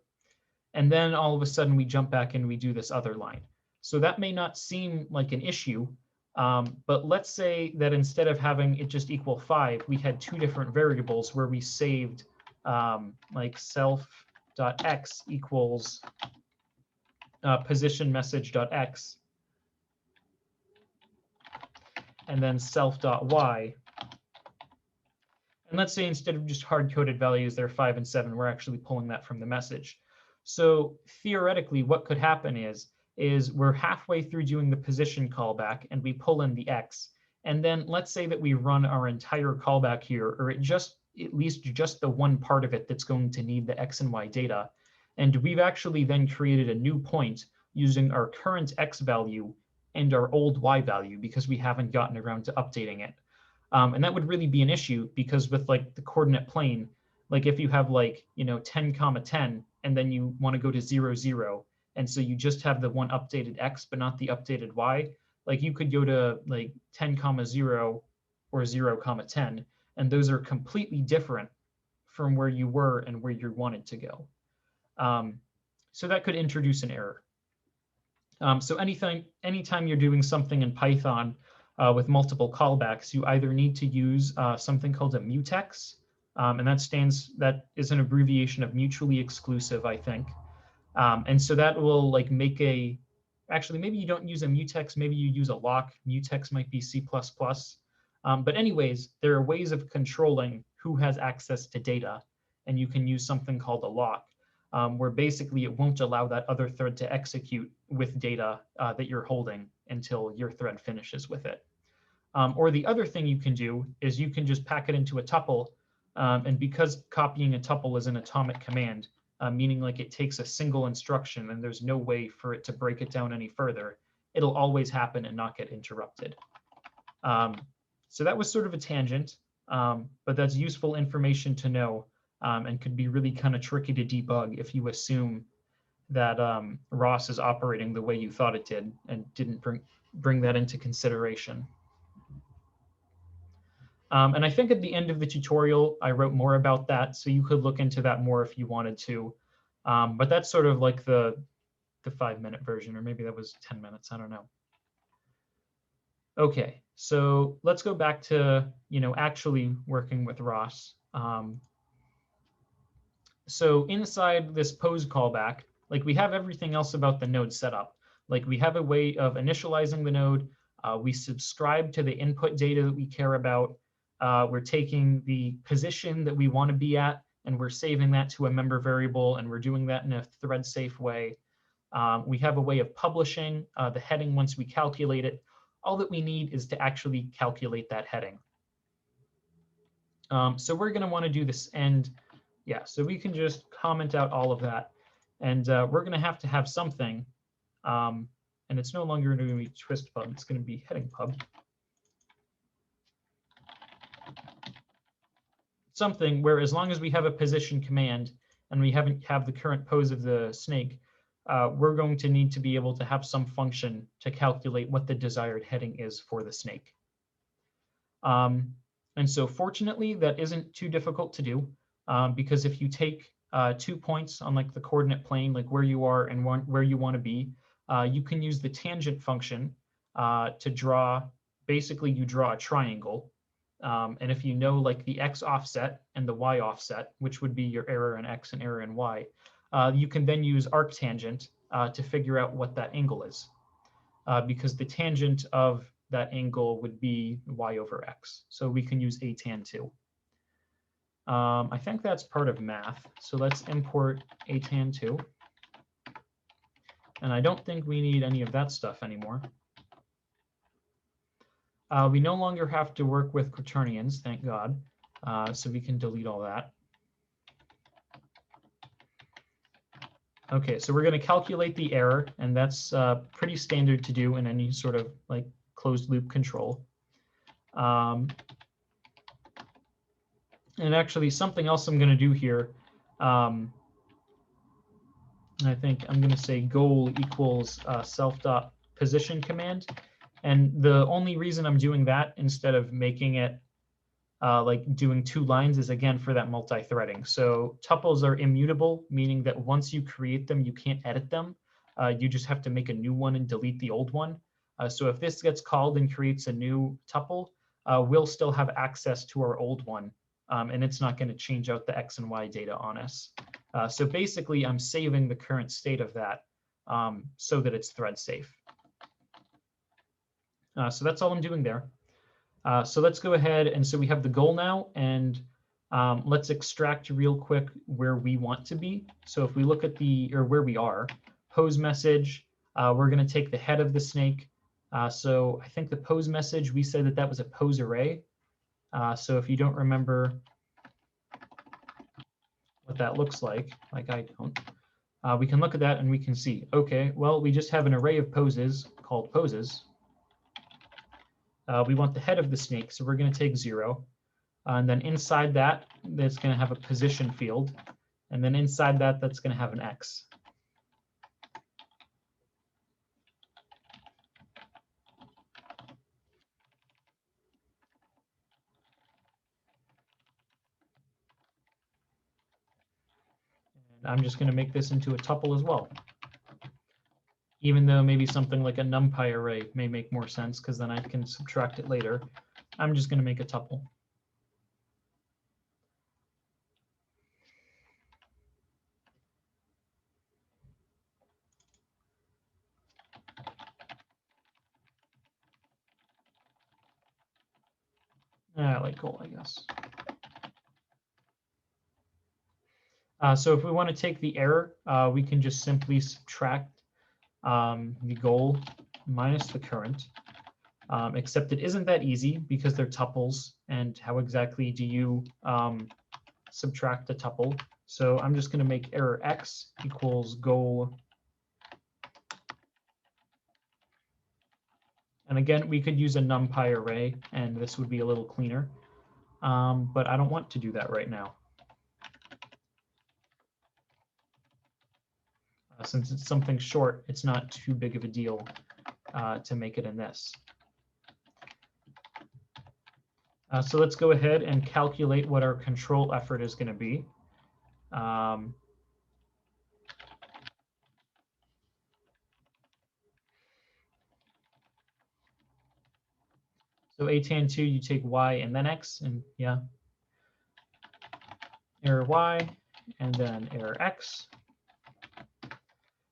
And then all of a sudden we jump back and we do this other line. So that may not seem like an issue, but let's say that instead of having it just equal 5, we had 2 different variables where we saved like self.x equals position message.x, and then self.y. And let's say instead of just hard-coded values, they're 5 and 7, we're actually pulling that from the message. So theoretically, what could happen is we're halfway through doing the position callback and we pull in the X. And then let's say that we run our entire callback here, or at least just the one part of it that's going to need the X and Y data. And we've actually then created a new point using our current X value and our old Y value because we haven't gotten around to updating it. And that would really be an issue because with like the coordinate plane, like if you have like, 10, 10, and then you want to go to 0, 0, and so you just have the one updated X, but not the updated Y, like you could go to like 10, 0 or 0, 10, and those are completely different from where you were and where you wanted to go. So that could introduce an error. So anytime you're doing something in Python with multiple callbacks, you either need to use something called a mutex, and that is an abbreviation of mutually exclusive, I think. And so that will like actually maybe you don't use a mutex, maybe you use a lock. Mutex might be C++. But anyways, there are ways of controlling who has access to data, and you can use something called a lock. where basically it won't allow that other thread to execute with data that you're holding until your thread finishes with it. Or the other thing you can do is you can just pack it into a tuple, and because copying a tuple is an atomic command, meaning like it takes a single instruction and there's no way for it to break it down any further, it'll always happen and not get interrupted. So that was sort of a tangent, but that's useful information to know, and could be really kind of tricky to debug if you assume that ROS is operating the way you thought it did and didn't bring that into consideration. And I think at the end of the tutorial, I wrote more about that, so you could look into that more if you wanted to. But that's sort of like the 5-minute version, or maybe that was 10 minutes, I don't know. Okay, so let's go back to actually working with ROS. So inside this pose callback, like we have everything else about the node set up. Like we have a way of initializing the node. We subscribe to the input data that we care about. We're taking the position that we want to be at, and we're saving that to a member variable, and we're doing that in a thread safe way. We have a way of publishing the heading once we calculate it. All that we need is to actually calculate that heading. So we're going to want to do this end. Yeah, so we can just comment out all of that. And we're going to have something. And it's no longer going to be twist pub. It's going to be heading pub. Something where as long as we have a position command and we have the current pose of the snake, we're going to need to be able to have some function to calculate what the desired heading is for the snake. And so fortunately, that isn't too difficult to do, because if you take 2 points on like the coordinate plane, like where you are and where you want to be, you can use the tangent function to draw, basically you draw a triangle. And if you know like the x offset and the y offset, which would be your error in x and error in y, you can then use arctangent to figure out what that angle is, because the tangent of that angle would be y over x. So we can use atan too. I think that's part of math. So let's import atan2. And I don't think we need any of that stuff anymore. We no longer have to work with quaternions, thank God. So we can delete all that. Okay, so we're going to calculate the error, and that's pretty standard to do in any sort of like closed loop control. And actually, something else I'm going to do here, I think I'm going to say goal equals self.position command. And the only reason I'm doing that instead of making it like doing 2 lines is, again, for that multi-threading. So tuples are immutable, meaning that once you create them, you can't edit them. You just have to make a new one and delete the old one. So if this gets called and creates a new tuple, we'll still have access to our old one, and it's not going to change out the x and y data on us. So basically, I'm saving the current state of that so that it's thread safe. So that's all I'm doing there. So let's go ahead, and so we have the goal now, and let's extract real quick where we want to be. So if we look at where we are, pose message, we're going to take the head of the snake. So I think the pose message, we said that was a pose array. So if you don't remember what that looks like I don't, we can look at that and we can see, okay, well, we just have an array of poses called poses. We want the head of the snake, so we're going to take 0. And then inside that, that's going to have a position field. And then inside that, that's going to have an x. And I'm just going to make this into a tuple as well. Even though maybe something like a NumPy array may make more sense, because then I can subtract it later. I'm just going to make a tuple. I like goal, I guess. So if we want to take the error, we can just simply subtract the goal minus the current, except it isn't that easy because they're tuples. And how exactly do you subtract a tuple? So I'm just going to make error x equals goal. And again, we could use a NumPy array, and this would be a little cleaner. But I don't want to do that right now. Since it's something short, it's not too big of a deal to make it in this. So let's go ahead and calculate what our control effort is going to be. So a tan 2, you take y and then x, and yeah, error y, and then error x.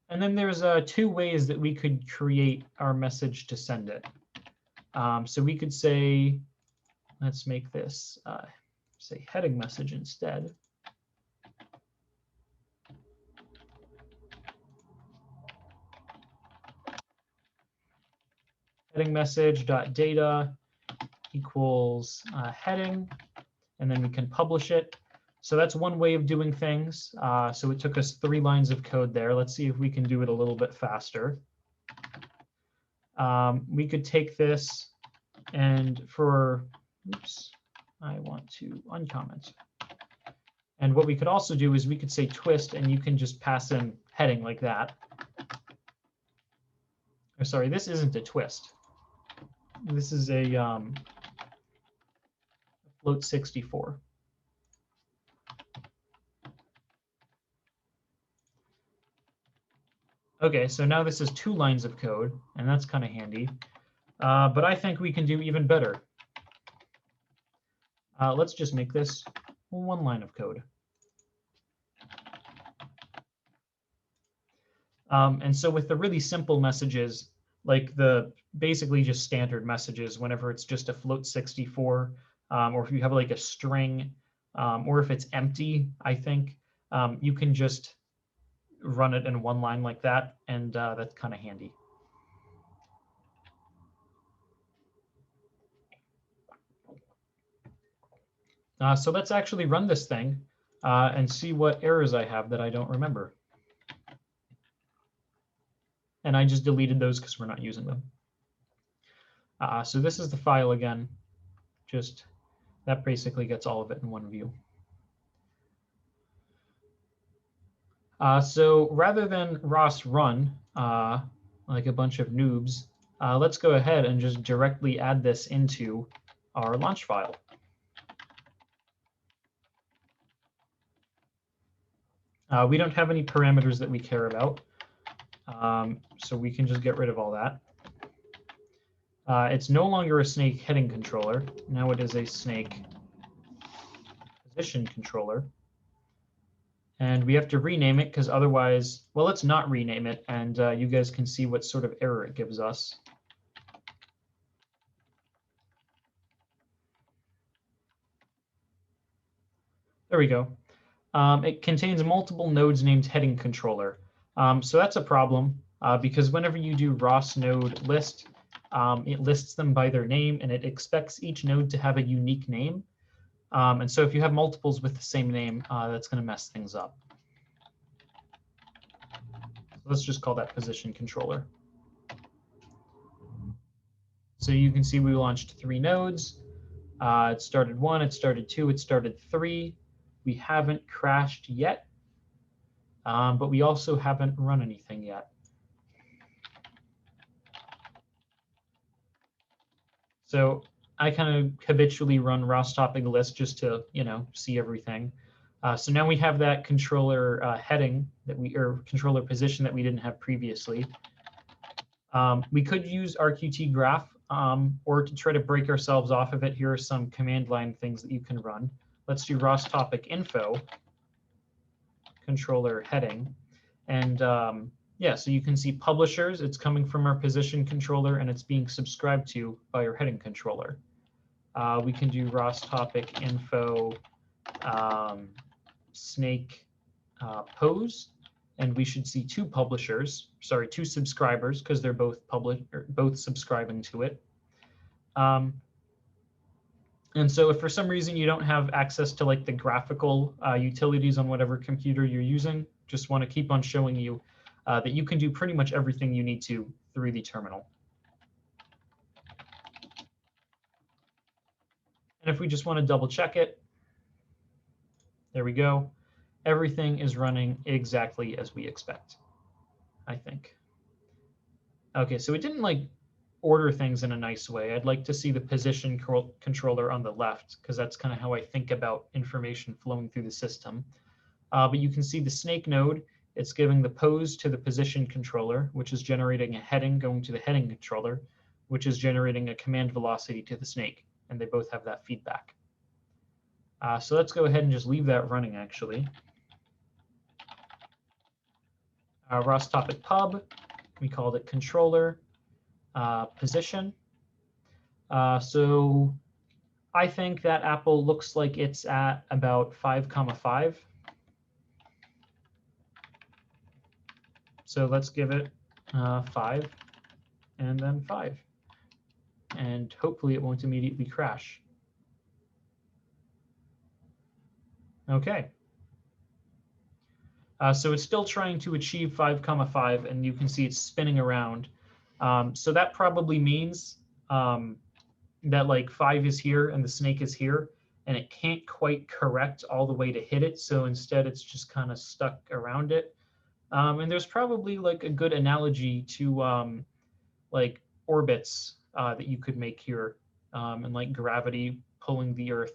And then there's 2 ways that we could create our message to send it. So we could say, let's make this say heading message instead. Heading message dot data equals heading, and then we can publish it. So that's one way of doing things. So it took us 3 lines of code there. Let's see if we can do it a little bit faster. We could take this and for, oops, I want to uncomment. And what we could also do is we could say twist, and you can just pass in heading like that. Or sorry, this isn't a twist. This is a float 64. Okay, so now this is 2 lines of code, and that's kind of handy. But I think we can do even better. Let's just make this 1 line of code. And so with the really simple messages, like the basically just standard messages, whenever it's just a float 64, or if you have like a string, or if it's empty, I think you can just run it in 1 line like that, and that's kind of handy. So let's actually run this thing and see what errors I have that I don't remember. And I just deleted those because we're not using them. So this is the file again. Just that basically gets all of it in one view. So rather than ROS run like a bunch of noobs, let's go ahead and just directly add this into our launch file. We don't have any parameters that we care about, so we can just get rid of all that. It's no longer a snake heading controller. Now it is a snake position controller. And we have to rename it because otherwise, well, let's not rename it, and you guys can see what sort of error it gives us. There we go. It contains multiple nodes named heading controller. So that's a problem because whenever you do ROS node list, it lists them by their name, and it expects each node to have a unique name. And so if you have multiples with the same name, that's going to mess things up. So let's just call that position controller. So you can see we launched 3 nodes. It started 1, it started 2, it started 3. We haven't crashed yet, but we also haven't run anything yet. So I kind of habitually run ROS topic list just to, see everything. So now we have that controller heading that or controller position that we didn't have previously. We could use Rqt Graph, or to try to break ourselves off of it, here are some command line things that you can run. Let's do ROS topic info, controller heading. And yeah, so you can see publishers, it's coming from our position controller, and it's being subscribed to by our heading controller. We can do ROS topic info snake pose, and we should see two subscribers, because they're both subscribing to it. And so if for some reason you don't have access to like the graphical utilities on whatever computer you're using, just want to keep on showing you that you can do pretty much everything you need to through the terminal. And if we just want to double check it, there we go. Everything is running exactly as we expect, I think. Okay, so it didn't like order things in a nice way. I'd like to see the position controller on the left, because that's kind of how I think about information flowing through the system. But you can see the snake node. It's giving the pose to the position controller, which is generating a heading going to the heading controller, which is generating a command velocity to the snake. And they both have that feedback. So let's go ahead and just leave that running, actually. ROS topic pub, we called it controller position. So I think that apple looks like it's at about 5,5. So let's give it 5 and then 5. And hopefully it won't immediately crash. Okay. So it's still trying to achieve 5,5, and you can see it's spinning around. So that probably means that like 5 is here and the snake is here, and it can't quite correct all the way to hit it. So instead, it's just kind of stuck around it. And there's probably like a good analogy to like orbits that you could make here, and like gravity pulling the Earth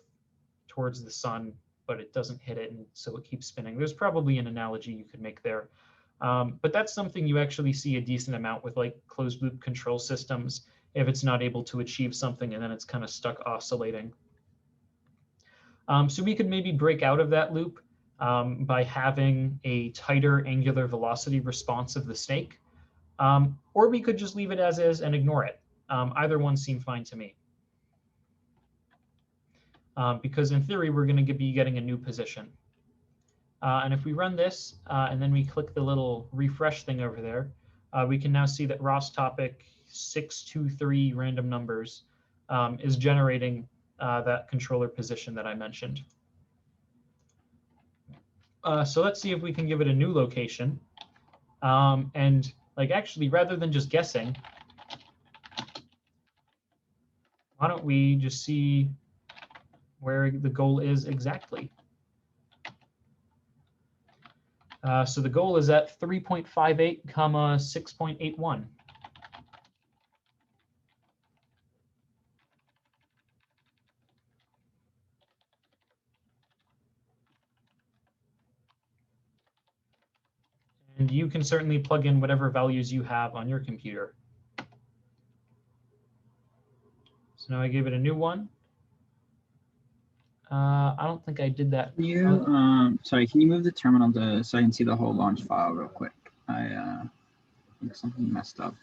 towards the sun, but it doesn't hit it, and so it keeps spinning. There's probably an analogy you could make there. But that's something you actually see a decent amount with like closed loop control systems, if it's not able to achieve something and then it's kind of stuck oscillating. So we could maybe break out of that loop by having a tighter angular velocity response of the snake, or we could just leave it as is and ignore it. Either one seemed fine to me. Because in theory, we're going to be getting a new position. And if we run this and then we click the little refresh thing over there, we can now see that ROS topic 623 random numbers is generating that controller position that I mentioned. So let's see if we can give it a new location. And like actually, rather than just guessing, why don't we just see where the goal is exactly? So the goal is at 3.58, 6.81. And you can certainly plug in whatever values you have on your computer. So now I gave it a new one. I don't think I did that. Can you, sorry, can you move the terminal so I can see the whole launch file real quick? I think something messed up.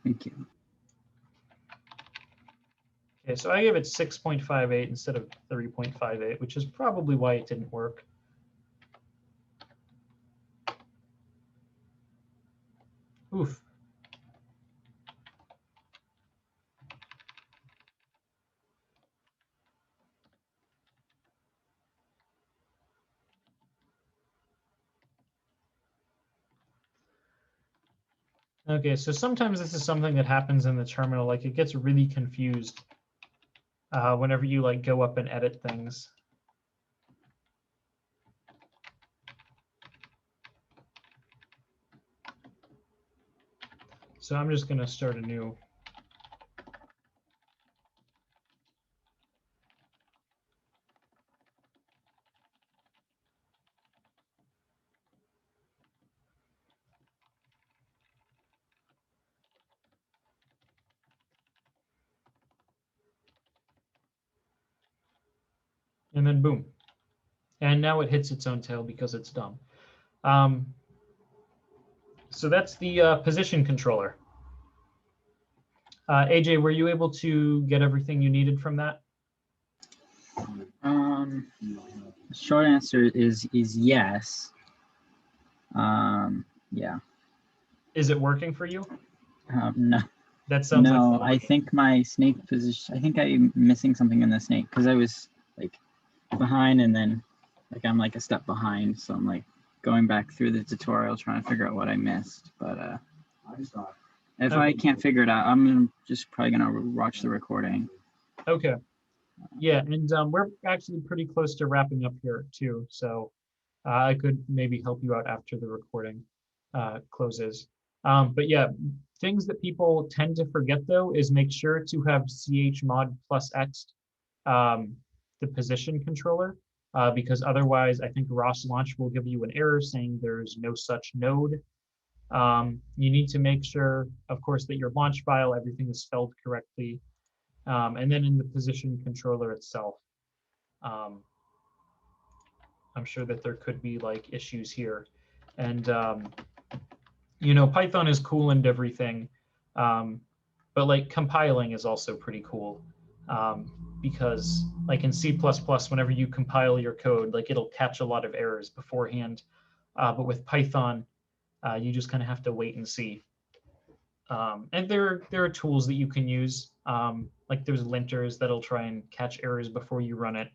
Thank you. Okay, so I gave it 6.58 instead of 3.58, which is probably why it didn't work. Oof. Okay, so sometimes this is something that happens in the terminal, like it gets really confused whenever you like go up and edit things. So I'm just going to start a new. And then boom. And now it hits its own tail because it's dumb. So that's the position controller. AJ, were you able to get everything you needed from that? Short answer is yes. Yeah. Is it working for you? No. That sounds like No, the I think my snake position, I think I'm missing something in the snake because I was like behind and then like I'm like a step behind. So I'm like going back through the tutorial trying to figure out what I missed. But if I can't figure it out, just probably gonna watch the recording. Okay. Yeah, and we're actually pretty close to wrapping up here too. So I could maybe help you out after the recording closes. But yeah, things that people tend to forget though is make sure to have chmod plus x, the position controller, because otherwise I think ROS launch will give you an error saying there's no such node. You need to make sure, of course, that your launch file, everything is spelled correctly. And then in the position controller itself, I'm sure that there could be like issues here. And, you know, Python is cool and everything, but like compiling is also pretty cool, because like in C++, whenever you compile your code, like it'll catch a lot of errors beforehand. But with Python, you just kind of have to wait and see. And there are tools that you can use, like there's linters that'll try and catch errors before you run it.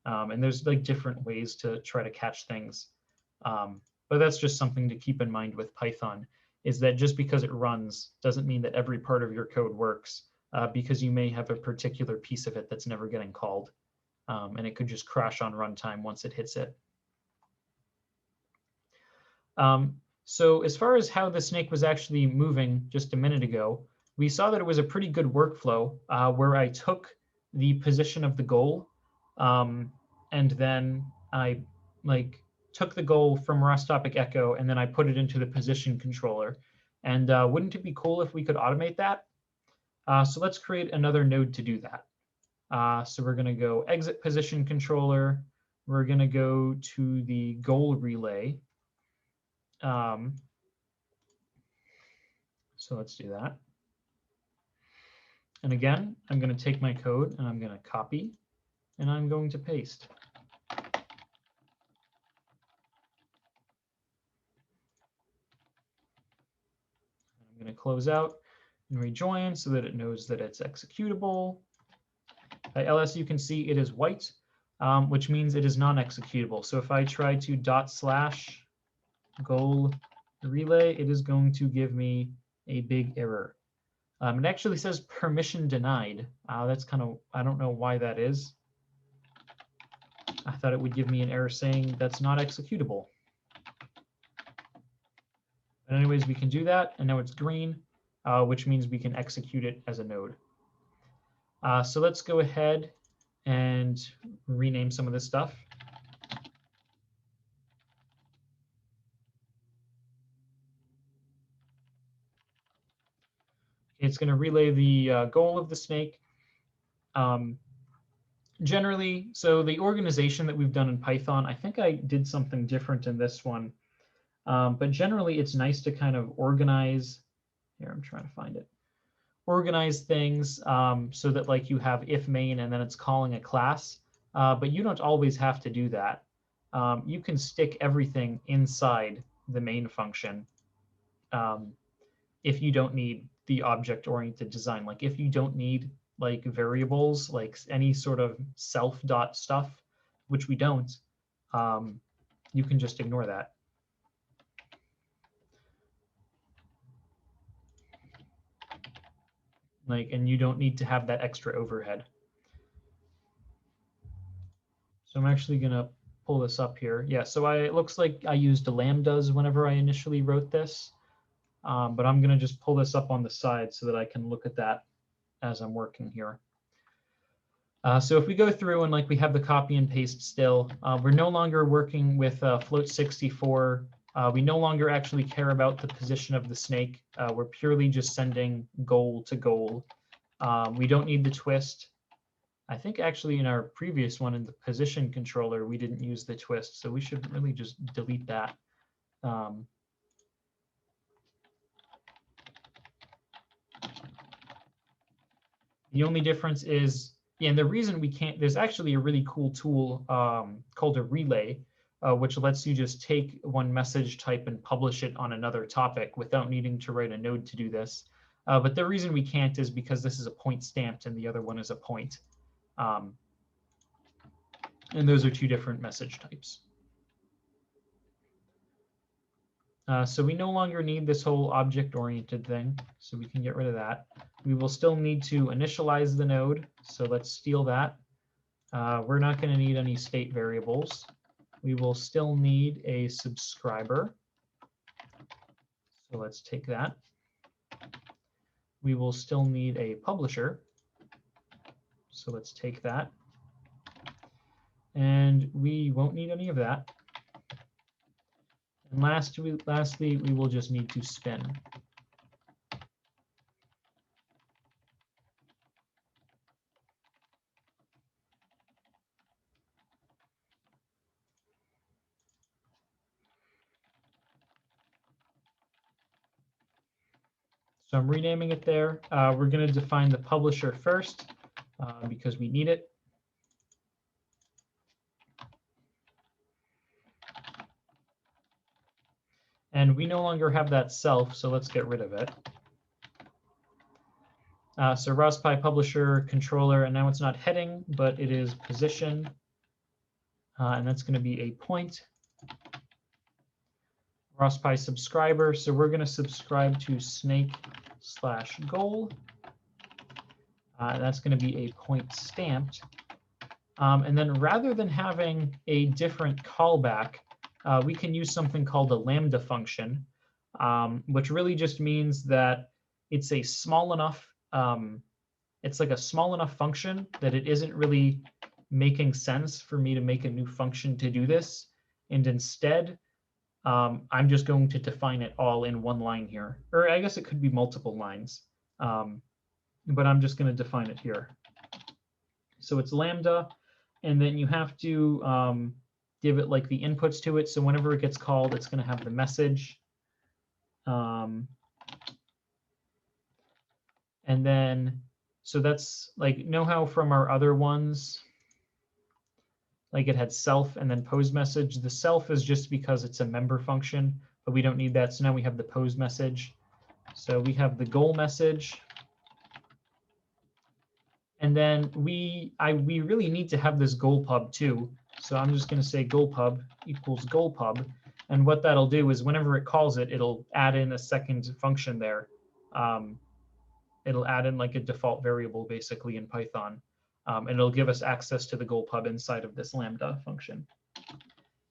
And there's like different ways to try to catch things. But that's just something to keep in mind with Python, is that just because it runs doesn't mean that every part of your code works, because you may have a particular piece of it that's never getting called. And it could just crash on runtime once it hits it. So as far as how the snake was actually moving just a minute ago, we saw that it was a pretty good workflow where I took the position of the goal, and then I like took the goal from ROS topic echo, and then I put it into the position controller. And wouldn't it be cool if we could automate that? So let's create another node to do that. So we're going to go exit position controller. We're going to go to the goal relay. So let's do that. And again, I'm going to take my code and I'm going to copy and I'm going to paste. I'm going to close out and rejoin so that it knows that it's executable. By ls, you can see it is white, which means it is non-executable. So if I try to /goal relay, it is going to give me a big error. It actually says permission denied. That's kind of, I don't know why that is. I thought it would give me an error saying that's not executable. But anyways, we can do that, and now it's green, which means we can execute it as a node. So let's go ahead and rename some of this stuff. It's going to relay the goal of the snake. Generally, so the organization that we've done in Python, I think I did something different in this one. But generally, it's nice to kind of organize. Here, I'm trying to find it. Organize things so that like you have if main and then it's calling a class. But you don't always have to do that. You can stick everything inside the main function if you don't need the object-oriented design. Like if you don't need like variables, like any sort of self dot stuff, which we don't, you can just ignore that. Like, and you don't need to have that extra overhead. So I'm actually gonna pull this up here. Yeah, so it looks like I used lambdas whenever I initially wrote this, but I'm gonna just pull this up on the side so that I can look at that as I'm working here. So if we go through and like we have the copy and paste still, we're no longer working with float 64. We no longer actually care about the position of the snake. We're purely just sending goal to goal. We don't need the twist. I think actually in our previous one in the position controller, we didn't use the twist, so we should really just delete that. The only difference is And the reason we can't, there's actually a really cool tool called a relay, which lets you just take one message type and publish it on another topic without needing to write a node to do this. But the reason we can't is because this is a point stamped and the other one is a point. And those are two different message types. So we no longer need this whole object-oriented thing, so we can get rid of that. We will still need to initialize the node, so let's steal that. We're not going to need any state variables. We will still need a subscriber, so let's take that. We will still need a publisher, so let's take that. And we won't need any of that. And lastly, we will just need to spin. So I'm renaming it there. We're going to define the publisher first because we need it. And we no longer have that self, so let's get rid of it. So Raspberry publisher controller, and now it's not heading, but it is position. And that's going to be a point. Raspberry subscriber, so we're going to subscribe to snake/goal. That's going to be a point stamped. And then rather than having a different callback, we can use something called a lambda function, which really just means that it's a small enough, it's like a small enough function that it isn't really making sense for me to make a new function to do this. And instead, I'm just going to define it all in one line here. Or I guess it could be multiple lines, but I'm just going to define it here. So it's lambda, and then you have to give it like the inputs to it. So whenever it gets called, it's going to have the message. And then, so that's like, know how from our other ones, like it had self and then pose message. The self is just because it's a member function, but we don't need that. So now we have the pose message. So we have the goal message. And then we really need to have this goal pub too. So I'm just going to say goal pub equals goal pub. And what that'll do is whenever it calls it, it'll add in a second function there. It'll add in like a default variable basically in Python. And it'll give us access to the goal pub inside of this lambda function.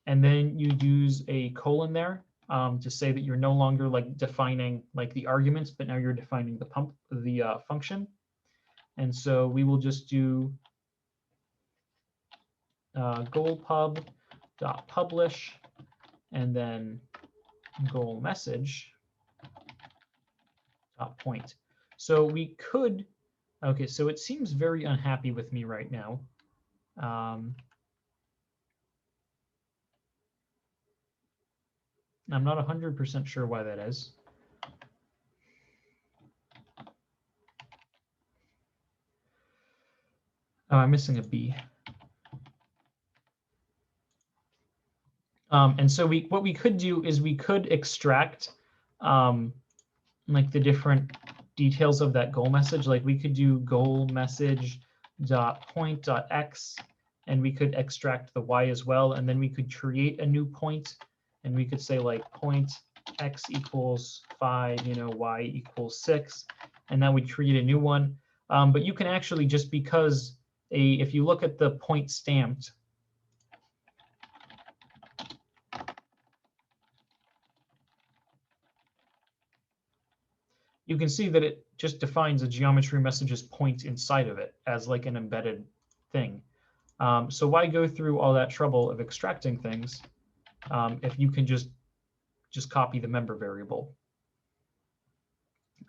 And then you use a colon there to say that you're no longer like defining like the arguments, but now you're defining the function. And so we will just do goal pub dot publish and then goal message dot point. So we could, okay, so it seems very unhappy with me right now. I'm not 100% sure why that is. Oh, I'm missing a B. And so what we could do is we could extract like the different details of that goal message. Like we could do goal message dot point dot x, and we could extract the y as well. And then we could create a new point, and we could say like point x equals 5, y equals 6, and that would create a new one. But you can actually, just because if you look at the point stamped, you can see that it just defines a geometry messages point inside of it as like an embedded thing. So why go through all that trouble of extracting things if you can just copy the member variable?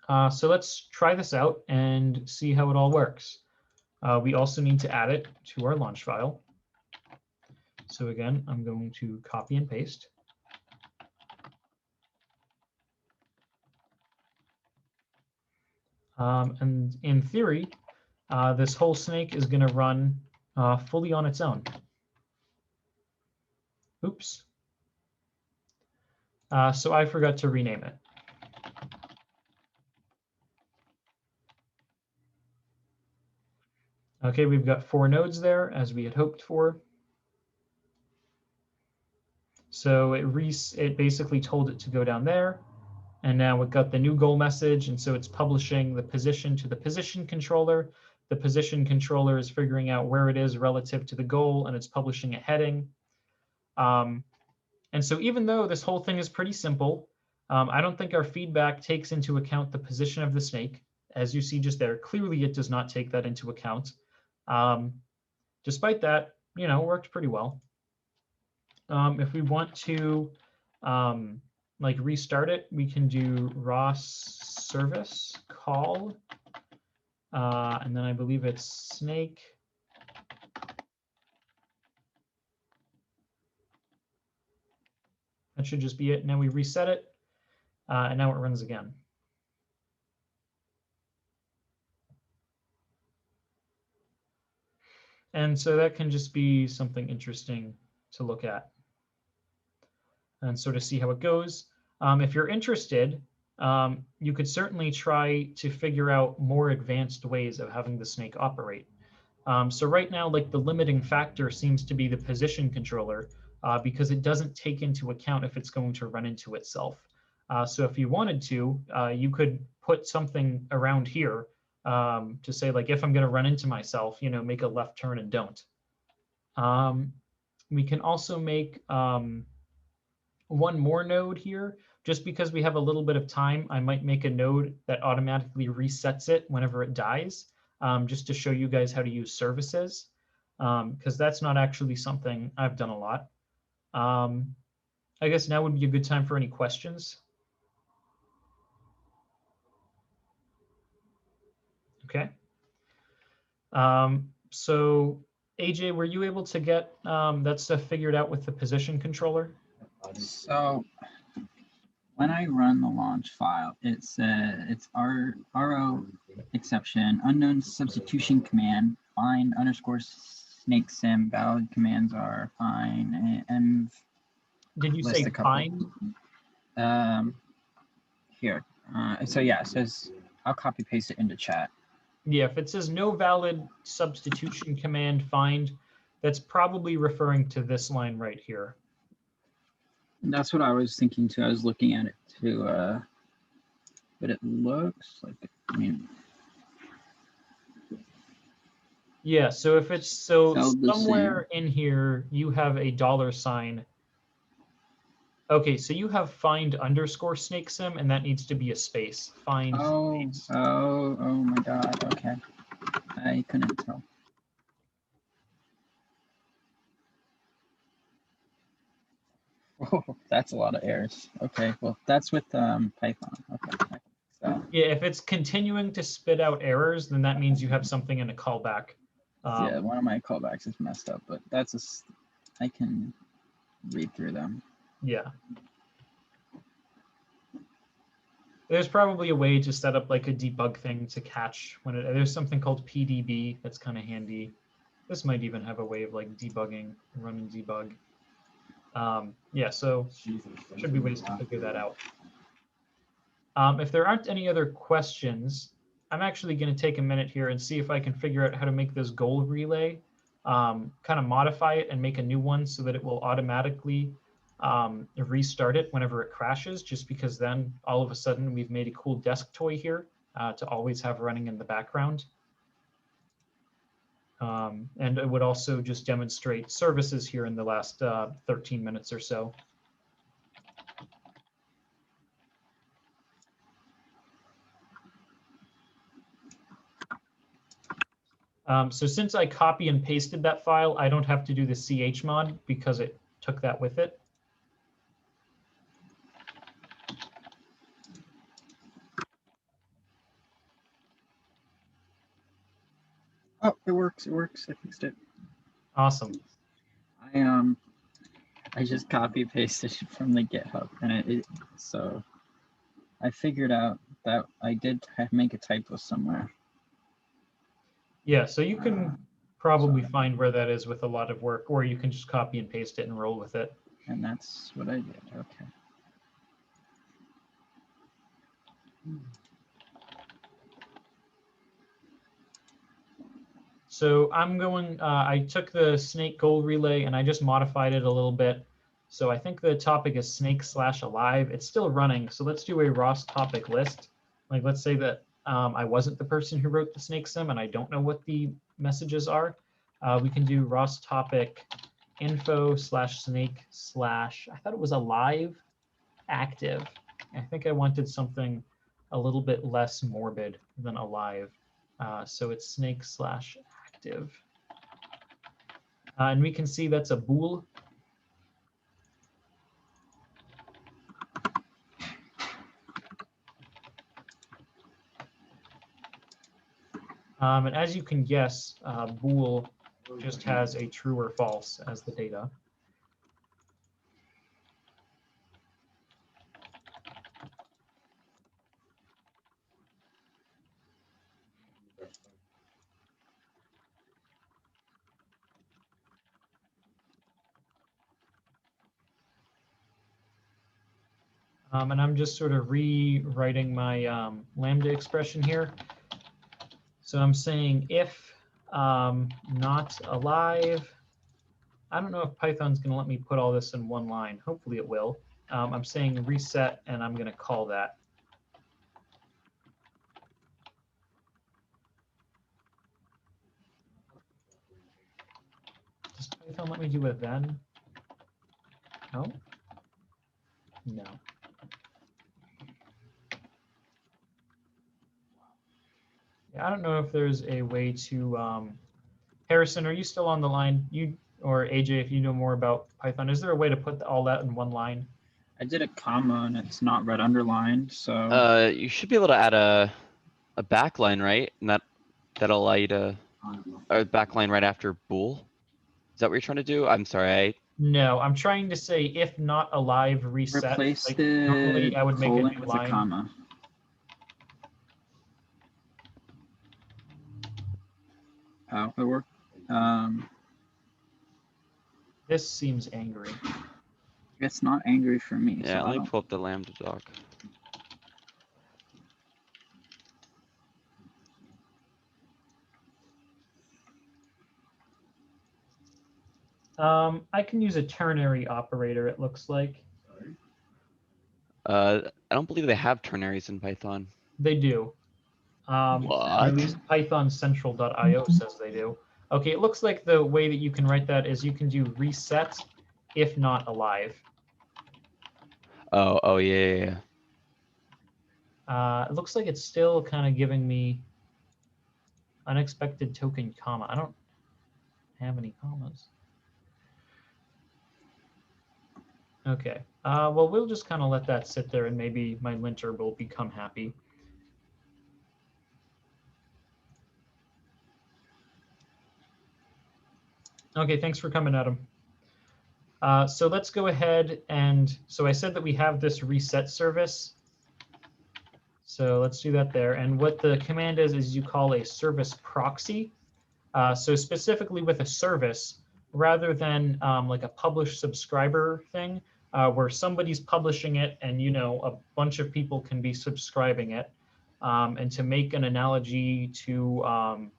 So let's try this out and see how it all works. We also need to add it to our launch file. So again, I'm going to copy and paste. And in theory, this whole snake is going to run fully on its own. Oops. So I forgot to rename it. Okay, we've got 4 nodes there, as we had hoped for. So it basically told it to go down there. And now we've got the new goal message. And so it's publishing the position to the position controller. The position controller is figuring out where it is relative to the goal, and it's publishing a heading. And so even though this whole thing is pretty simple, I don't think our feedback takes into account the position of the snake. As you see just there, clearly it does not take that into account. Despite that, you know, it worked pretty well. If we want to like restart it, we can do raw service call, and then I believe it's snake. That should just be it. Now we reset it, and now it runs again. And so that can just be something interesting to look at and sort of see how it goes. If you're interested, you could certainly try to figure out more advanced ways of having the snake operate. So right now, like the limiting factor seems to be the position controller because it doesn't take into account if it's going to run into itself. So if you wanted to, you could put something around here to say, like, if I'm going to run into myself, you know, make a left turn and don't. We can also make one more node here. Just because we have a little bit of time, I might make a node that automatically resets it whenever it dies, just to show you guys how to use services, because that's not actually something I've done a lot. I guess now would be a good time for any questions. Okay. So AJ, were you able to get that stuff figured out with the position controller? So when I run the launch file, it's RO exception, unknown substitution command, find _ snake sim, valid commands are fine, and Did you say find? Here. So yeah, it says, I'll copy paste it into chat. Yeah, if it says no valid substitution command find, that's probably referring to this line right here. That's what I was thinking too. I was looking at it too, but it looks like, I mean. Yeah, so if it's, so somewhere in here, you have a $sign. Okay, so you have find _ snake sim, and that needs to be a space. Find space. Oh my God, okay. I couldn't tell. Oh, that's a lot of errors. Okay, well, that's with Python. Okay. So. Yeah, if it's continuing to spit out errors, then that means you have something in a callback. Yeah, one of my callbacks is messed up, but that's I can read through them. Yeah. There's probably a way to set up like a debug thing to catch when there's something called PDB that's kind of handy. This might even have a way of like debugging, run and debug. Yeah, so should be ways to figure that out. If there aren't any other questions, I'm actually going to take a minute here and see if I can figure out how to make this goal relay, kind of modify it and make a new one so that it will automatically restart it whenever it crashes, just because then all of a sudden we've made a cool desk toy here to always have running in the background. And it would also just demonstrate services here in the last 13 minutes or so. So since I copy and pasted that file, I don't have to do the chmod because it took that with it. Oh, it works. It works. I fixed it. Awesome. I just copy pasted from the GitHub, and so I figured out that I did make a typo somewhere. Yeah, so you can probably find where that is with a lot of work, or you can just copy and paste it and roll with it. And that's what I did. Okay. So I'm going, I took the snake goal relay and I just modified it a little bit. So I think the topic is snake/alive. It's still running. So let's do a ROS topic list. Like, let's say that I wasn't the person who wrote the snake sim and I don't know what the messages are. We can do ROS topic info/snake/ I thought it was alive active. I think I wanted something a little bit less morbid than alive. So it's snake/active. And we can see that's a bool. And as you can guess, bool just has a true or false as the data. And I'm just sort of rewriting my lambda expression here. So I'm saying if not alive. I don't know if Python's going to let me put all this in one line. Hopefully it will. I'm saying reset, and I'm going to call that. Does Python let me do a then? No? No. Yeah, I don't know if there's a way to, Harrison, are you still on the line? You or AJ, if you know more about Python, is there a way to put all that in one line? I did a comma and it's not red underlined, so. You should be able to add a backline, right? And that'll allow you to, or backline right after bool. Is that what you're trying to do? I'm sorry. No, I'm trying to say if not alive, reset. Replace Like, the normally I would make a colon new with line. a comma. Oh, it worked. This seems angry. It's not angry for me. Yeah, so let me pull up the Lambda doc. I can use a ternary operator, it looks like. I don't believe they have ternaries in Python. They do. Or What? at least python-central.io says they do. Okay, it looks like the way that you can write that is you can do reset if not alive. Oh yeah. It looks like it's still kind of giving me unexpected token comma. I don't have any commas. Okay, well, we'll just kind of let that sit there and maybe my linter will become happy. Okay, thanks for coming, Adam. So let's go ahead and, so I said that we have this reset service. So let's do that there. And what the command is you call a service proxy. So specifically with a service, rather than like a publish subscriber thing, where somebody's publishing it and, you know, a bunch of people can be subscribing it. And to make an analogy to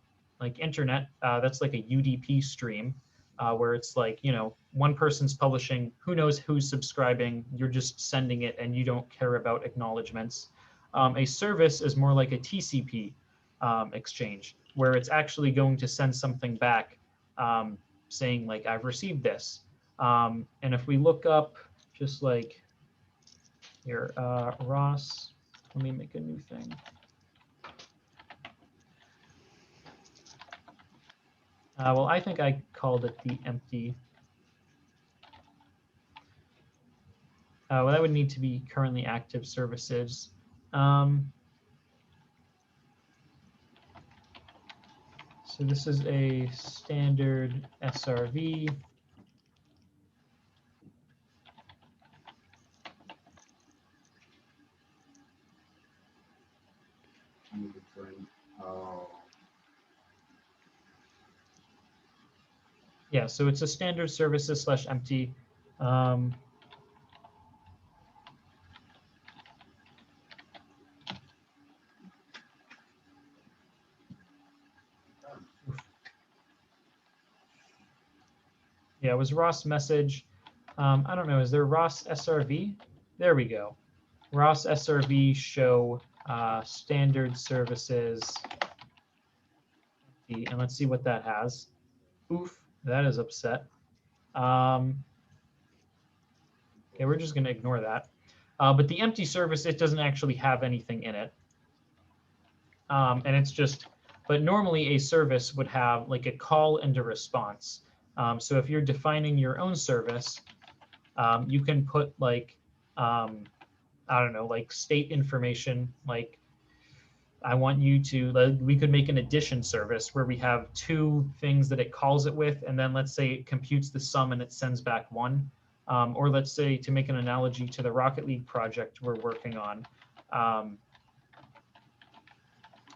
like internet, that's like a UDP stream. Where it's like, you know, one person's publishing, who knows who's subscribing, you're just sending it and you don't care about acknowledgements. A service is more like a TCP exchange, where it's actually going to send something back saying like, I've received this. And if we look up just like here, Ross, let me make a new thing. Well, I think I called it the empty. Well, that would need to be currently active services. So this is a standard SRV. Yeah, so it's a standard services / empty. Yeah, it was Ross message. I don't know, is there Ross SRV? There we go. Ross SRV show standard services. And let's see what that has. Oof, that is upset. Okay, we're just going to ignore that. But the empty service, it doesn't actually have anything in it. And it's just, but normally a service would have like a call and a response. So if you're defining your own service, you can put like, I don't know, like state information, like I want you to, we could make an addition service where we have two things that it calls it with, and then let's say it computes the sum and it sends back one. Or let's say, to make an analogy to the Rocket League project we're working on,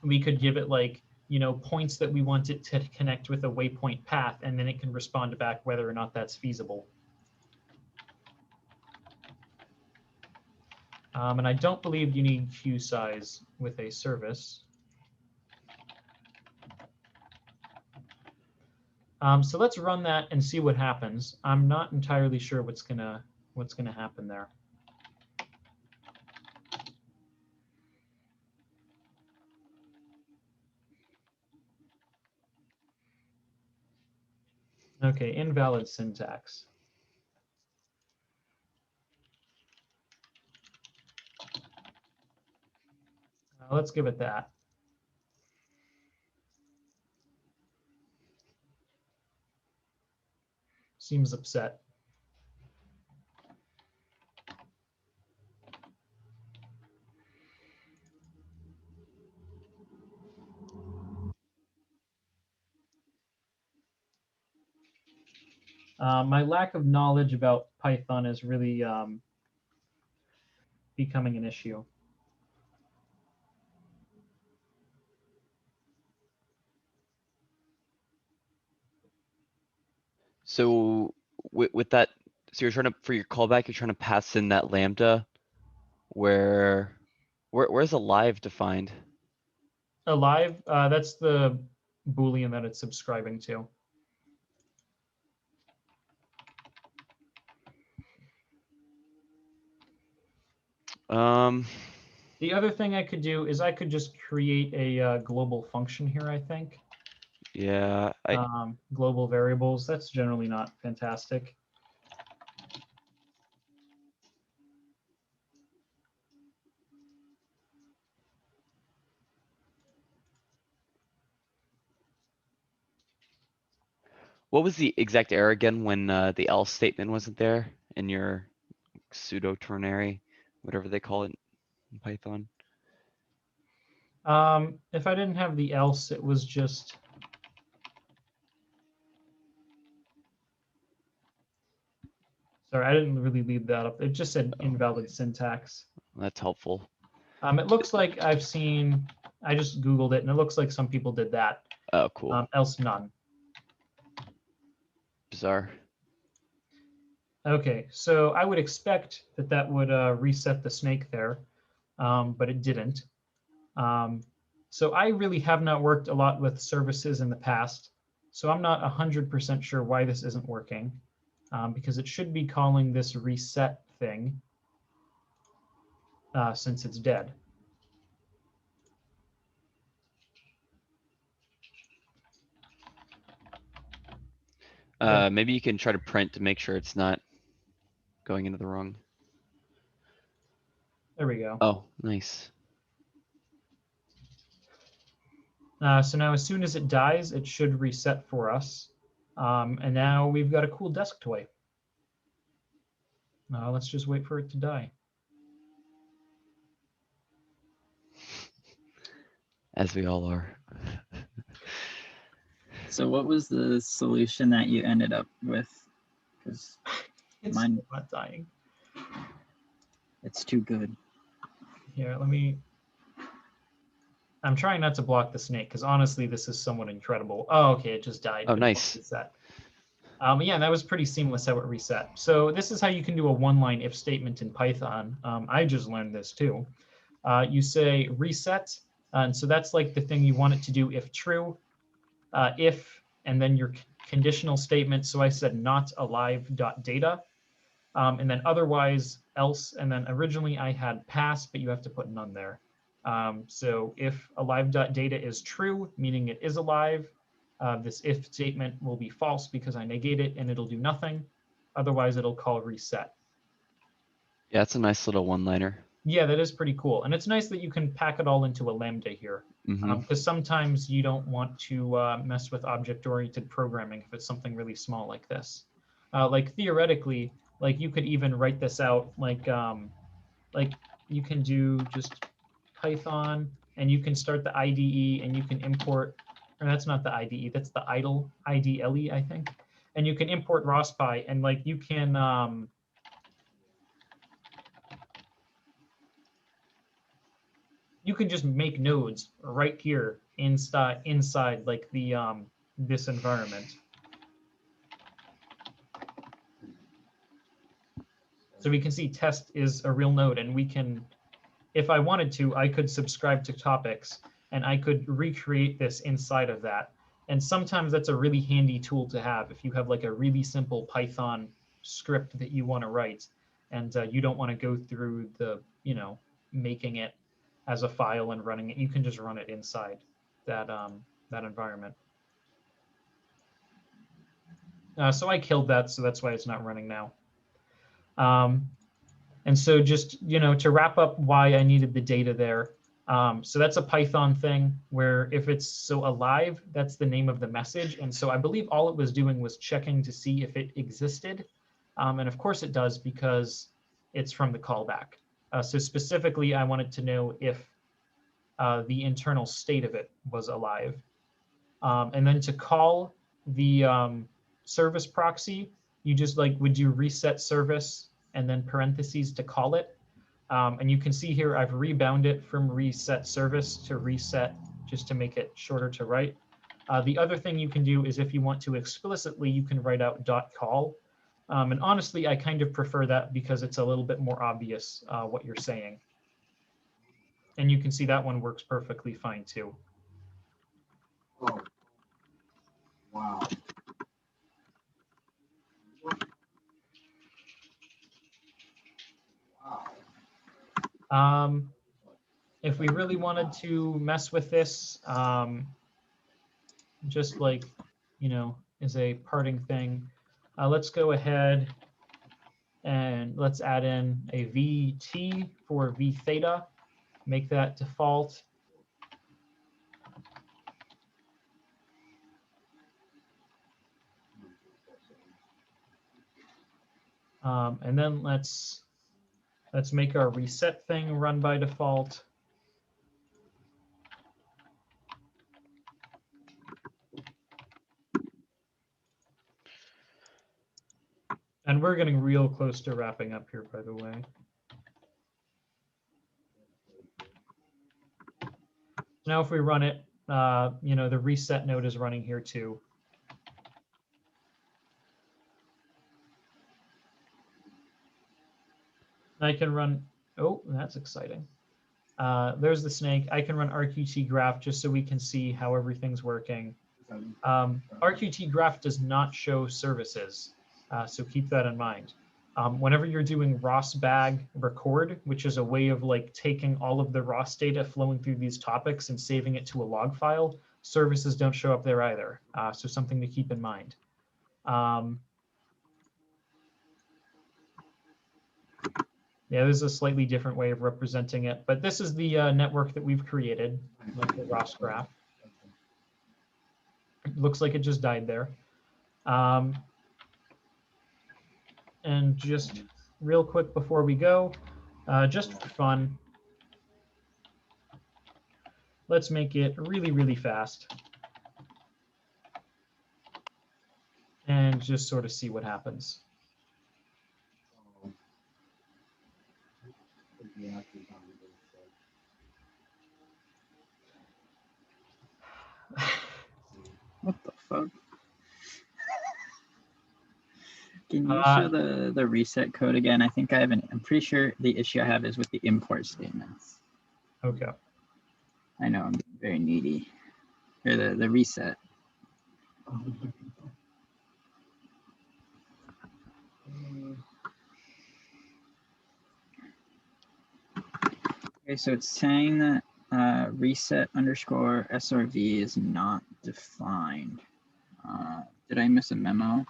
we could give it like, you know, points that we want it to connect with a waypoint path, and then it can respond back whether or not that's feasible. And I don't believe you need queue size with a service. So let's run that and see what happens. I'm not entirely sure what's gonna happen there. Okay, invalid syntax. Let's give it that. Seems upset. My lack of knowledge about Python is really becoming an issue. So with that, so you're trying to, for your callback, you're trying to pass in that lambda where's alive defined? Alive, that's the Boolean that it's subscribing to. The other thing I could do is I could just create a global function here, I think. Yeah, Global variables, that's generally not fantastic. what was the exact error again when the else statement wasn't there in your pseudo ternary, whatever they call it in Python? If I didn't have the else, it was just, sorry, I didn't really leave that up. It just said invalid syntax. That's helpful. It looks like I just Googled it, and it looks like some people did that. Oh, cool. Else none. Bizarre. Okay, so I would expect that that would reset the snake there, but it didn't. So I really have not worked a lot with services in the past, so I'm not 100% sure why this isn't working, because it should be calling this reset thing since it's dead. Maybe you can try to print to make sure it's not going into the wrong. There we go. Oh, nice. So now as soon as it dies, it should reset for us. And now we've got a cool desk toy. Let's just wait for it to die. As we all are. So what was the solution that you ended up with? Because It's mine, not dying. it's too good. Here, I'm trying not to block the snake because honestly, this is somewhat incredible. Oh, okay, it just died. Oh, Good nice. luck with that. Yeah, that was pretty seamless how it reset. So this is how you can do a one-line if statement in Python. I just learned this too. You say reset, and so that's like the thing you want it to do if true, if, and then your conditional statement. So I said not alive.data, and then otherwise else, and then originally I had pass, but you have to put none there. So if alive.data is true, meaning it is alive, this if statement will be false because I negate it and it'll do nothing. Otherwise, it'll call reset. Yeah, it's a nice little one-liner. Yeah, that is pretty cool. And it's nice that you can pack it all into a Lambda here. Because sometimes you don't want to mess with object-oriented programming if it's something really small like this. Like theoretically, like you could even write this out like you can do just Python, and you can start the IDE, and you can import, or that's not the IDE, that's the idle, IDLE, I think. And you can import ROSPy, and like you can, you can just make nodes right here inside like the this environment. So we can see test is a real node, and we can, if I wanted to, I could subscribe to topics and I could recreate this inside of that. And sometimes that's a really handy tool to have if you have like a really simple Python script that you want to write, and you don't want to go through the, making it as a file and running it. You can just run it inside that that environment. So I killed that, so that's why it's not running now. And so just, to wrap up why I needed the data there. So that's a Python thing where if it's so alive, that's the name of the message. And so I believe all it was doing was checking to see if it existed. And of course it does because it's from the callback. So specifically, I wanted to know if the internal state of it was alive. And then to call the service proxy, you just would you reset service and then parentheses to call it. And you can see here, I've rebound it from reset service to reset just to make it shorter to write. The other thing you can do is if you want to explicitly, you can write out .call. And honestly, I kind of prefer that because it's a little bit more obvious what you're saying. And you can see that one works perfectly fine too. Oh. Wow. If we really wanted to mess with this, just as a parting thing, let's go ahead and let's add in a VT for V theta, make that default. And then let's make our reset thing run by default. And we're getting real close to wrapping up here, by the way. Now, if we run it, the reset node is running here too. I can run, oh, that's exciting. There's the snake. I can run Rqt Graph just so we can see how everything's working. Rqt Graph does not show services, so keep that in mind. Whenever you're doing ROS-bag record, which is a way of taking all of the ROS data flowing through these topics and saving it to a log file, services don't show up there either. So something to keep in mind. Yeah, this is a slightly different way of representing it, but this is the network that we've created, like the ROS graph. It looks like it just died there. And just real quick before we go, just for fun, let's make it really, really fast. And just sort of see what happens. What the fuck? Can you show the reset code again? I think I have I'm pretty sure the issue I have is with the import statements. Okay. I know I'm very needy. Or the reset. Okay, so it's saying that reset underscore SRV is not defined. Did I miss a memo?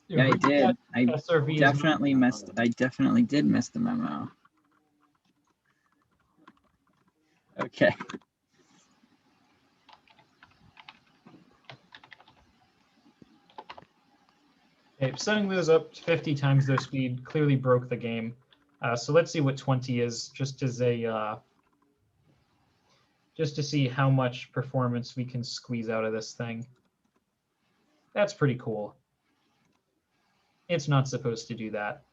Yeah, I did. I SRV definitely missed. I definitely did miss the memo. Okay. Okay, setting those up to 50 times their speed clearly broke the game. So let's see what 20 is, just as a just to see how much performance we can squeeze out of this thing. That's pretty cool. It's not supposed to do that.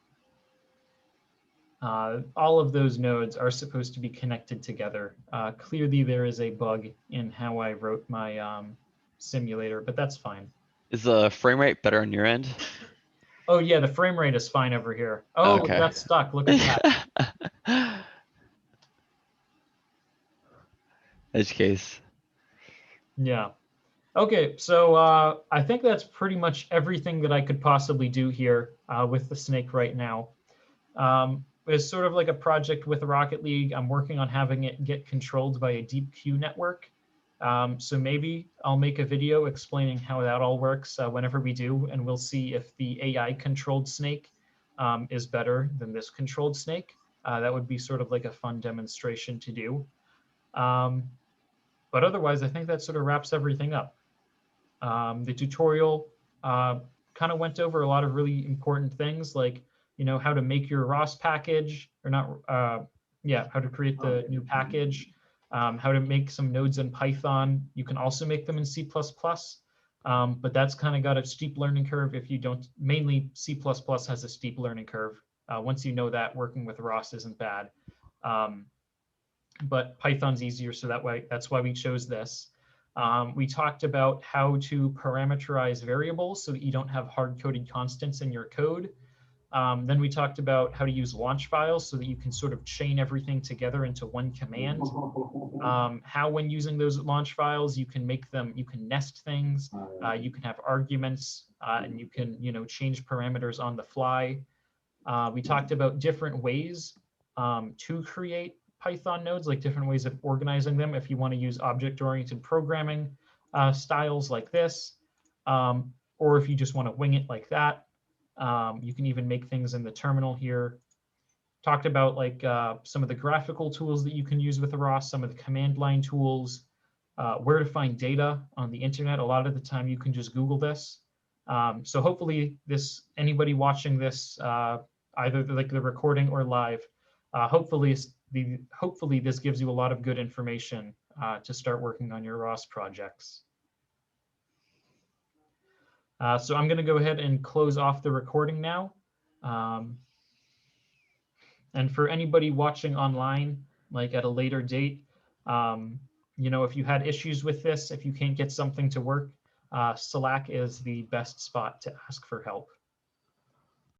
All of those nodes are supposed to be connected together. Clearly, there is a bug in how I wrote my simulator, but that's fine. Is the frame rate better on your end? Oh yeah, the frame rate is fine over here. Oh, Okay. it got stuck. Look at that. Edge case. Yeah. Okay, so I think that's pretty much everything that I could possibly do here with the snake right now. It's sort of like a project with Rocket League. I'm working on having it get controlled by a deep queue network. So maybe I'll make a video explaining how that all works whenever we do, and we'll see if the AI controlled snake is better than this controlled snake. That would be sort of like a fun demonstration to do. But otherwise, I think that sort of wraps everything up. The tutorial kind of went over a lot of really important things, like how to make your ROS package, or not, how to create the new package, how to make some nodes in Python. You can also make them in C++, but that's kind of got a steep learning curve if you don't. Mainly C++ has a steep learning curve. Once you know that, working with ROS isn't bad. But Python's easier, so that's why we chose this. We talked about how to parameterize variables so that you don't have hard-coded constants in your code. Then we talked about how to use launch files so that you can sort of chain everything together into one command. How when using those launch files, you can make them, you can nest things, you can have arguments, and you can change parameters on the fly. We talked about different ways to create Python nodes, like different ways of organizing them if you want to use object-oriented programming styles like this, or if you just want to wing it like that. You can even make things in the terminal here. Talked about like some of the graphical tools that you can use with ROS, some of the command line tools, where to find data on the internet. A lot of the time you can just Google this. So hopefully anybody watching this, either like the recording or live, hopefully this gives you a lot of good information to start working on your ROS projects. So I'm going to go ahead and close off the recording now. And for anybody watching online, like at a later date, if you had issues with this, if you can't get something to work, Slack is the best spot to ask for help.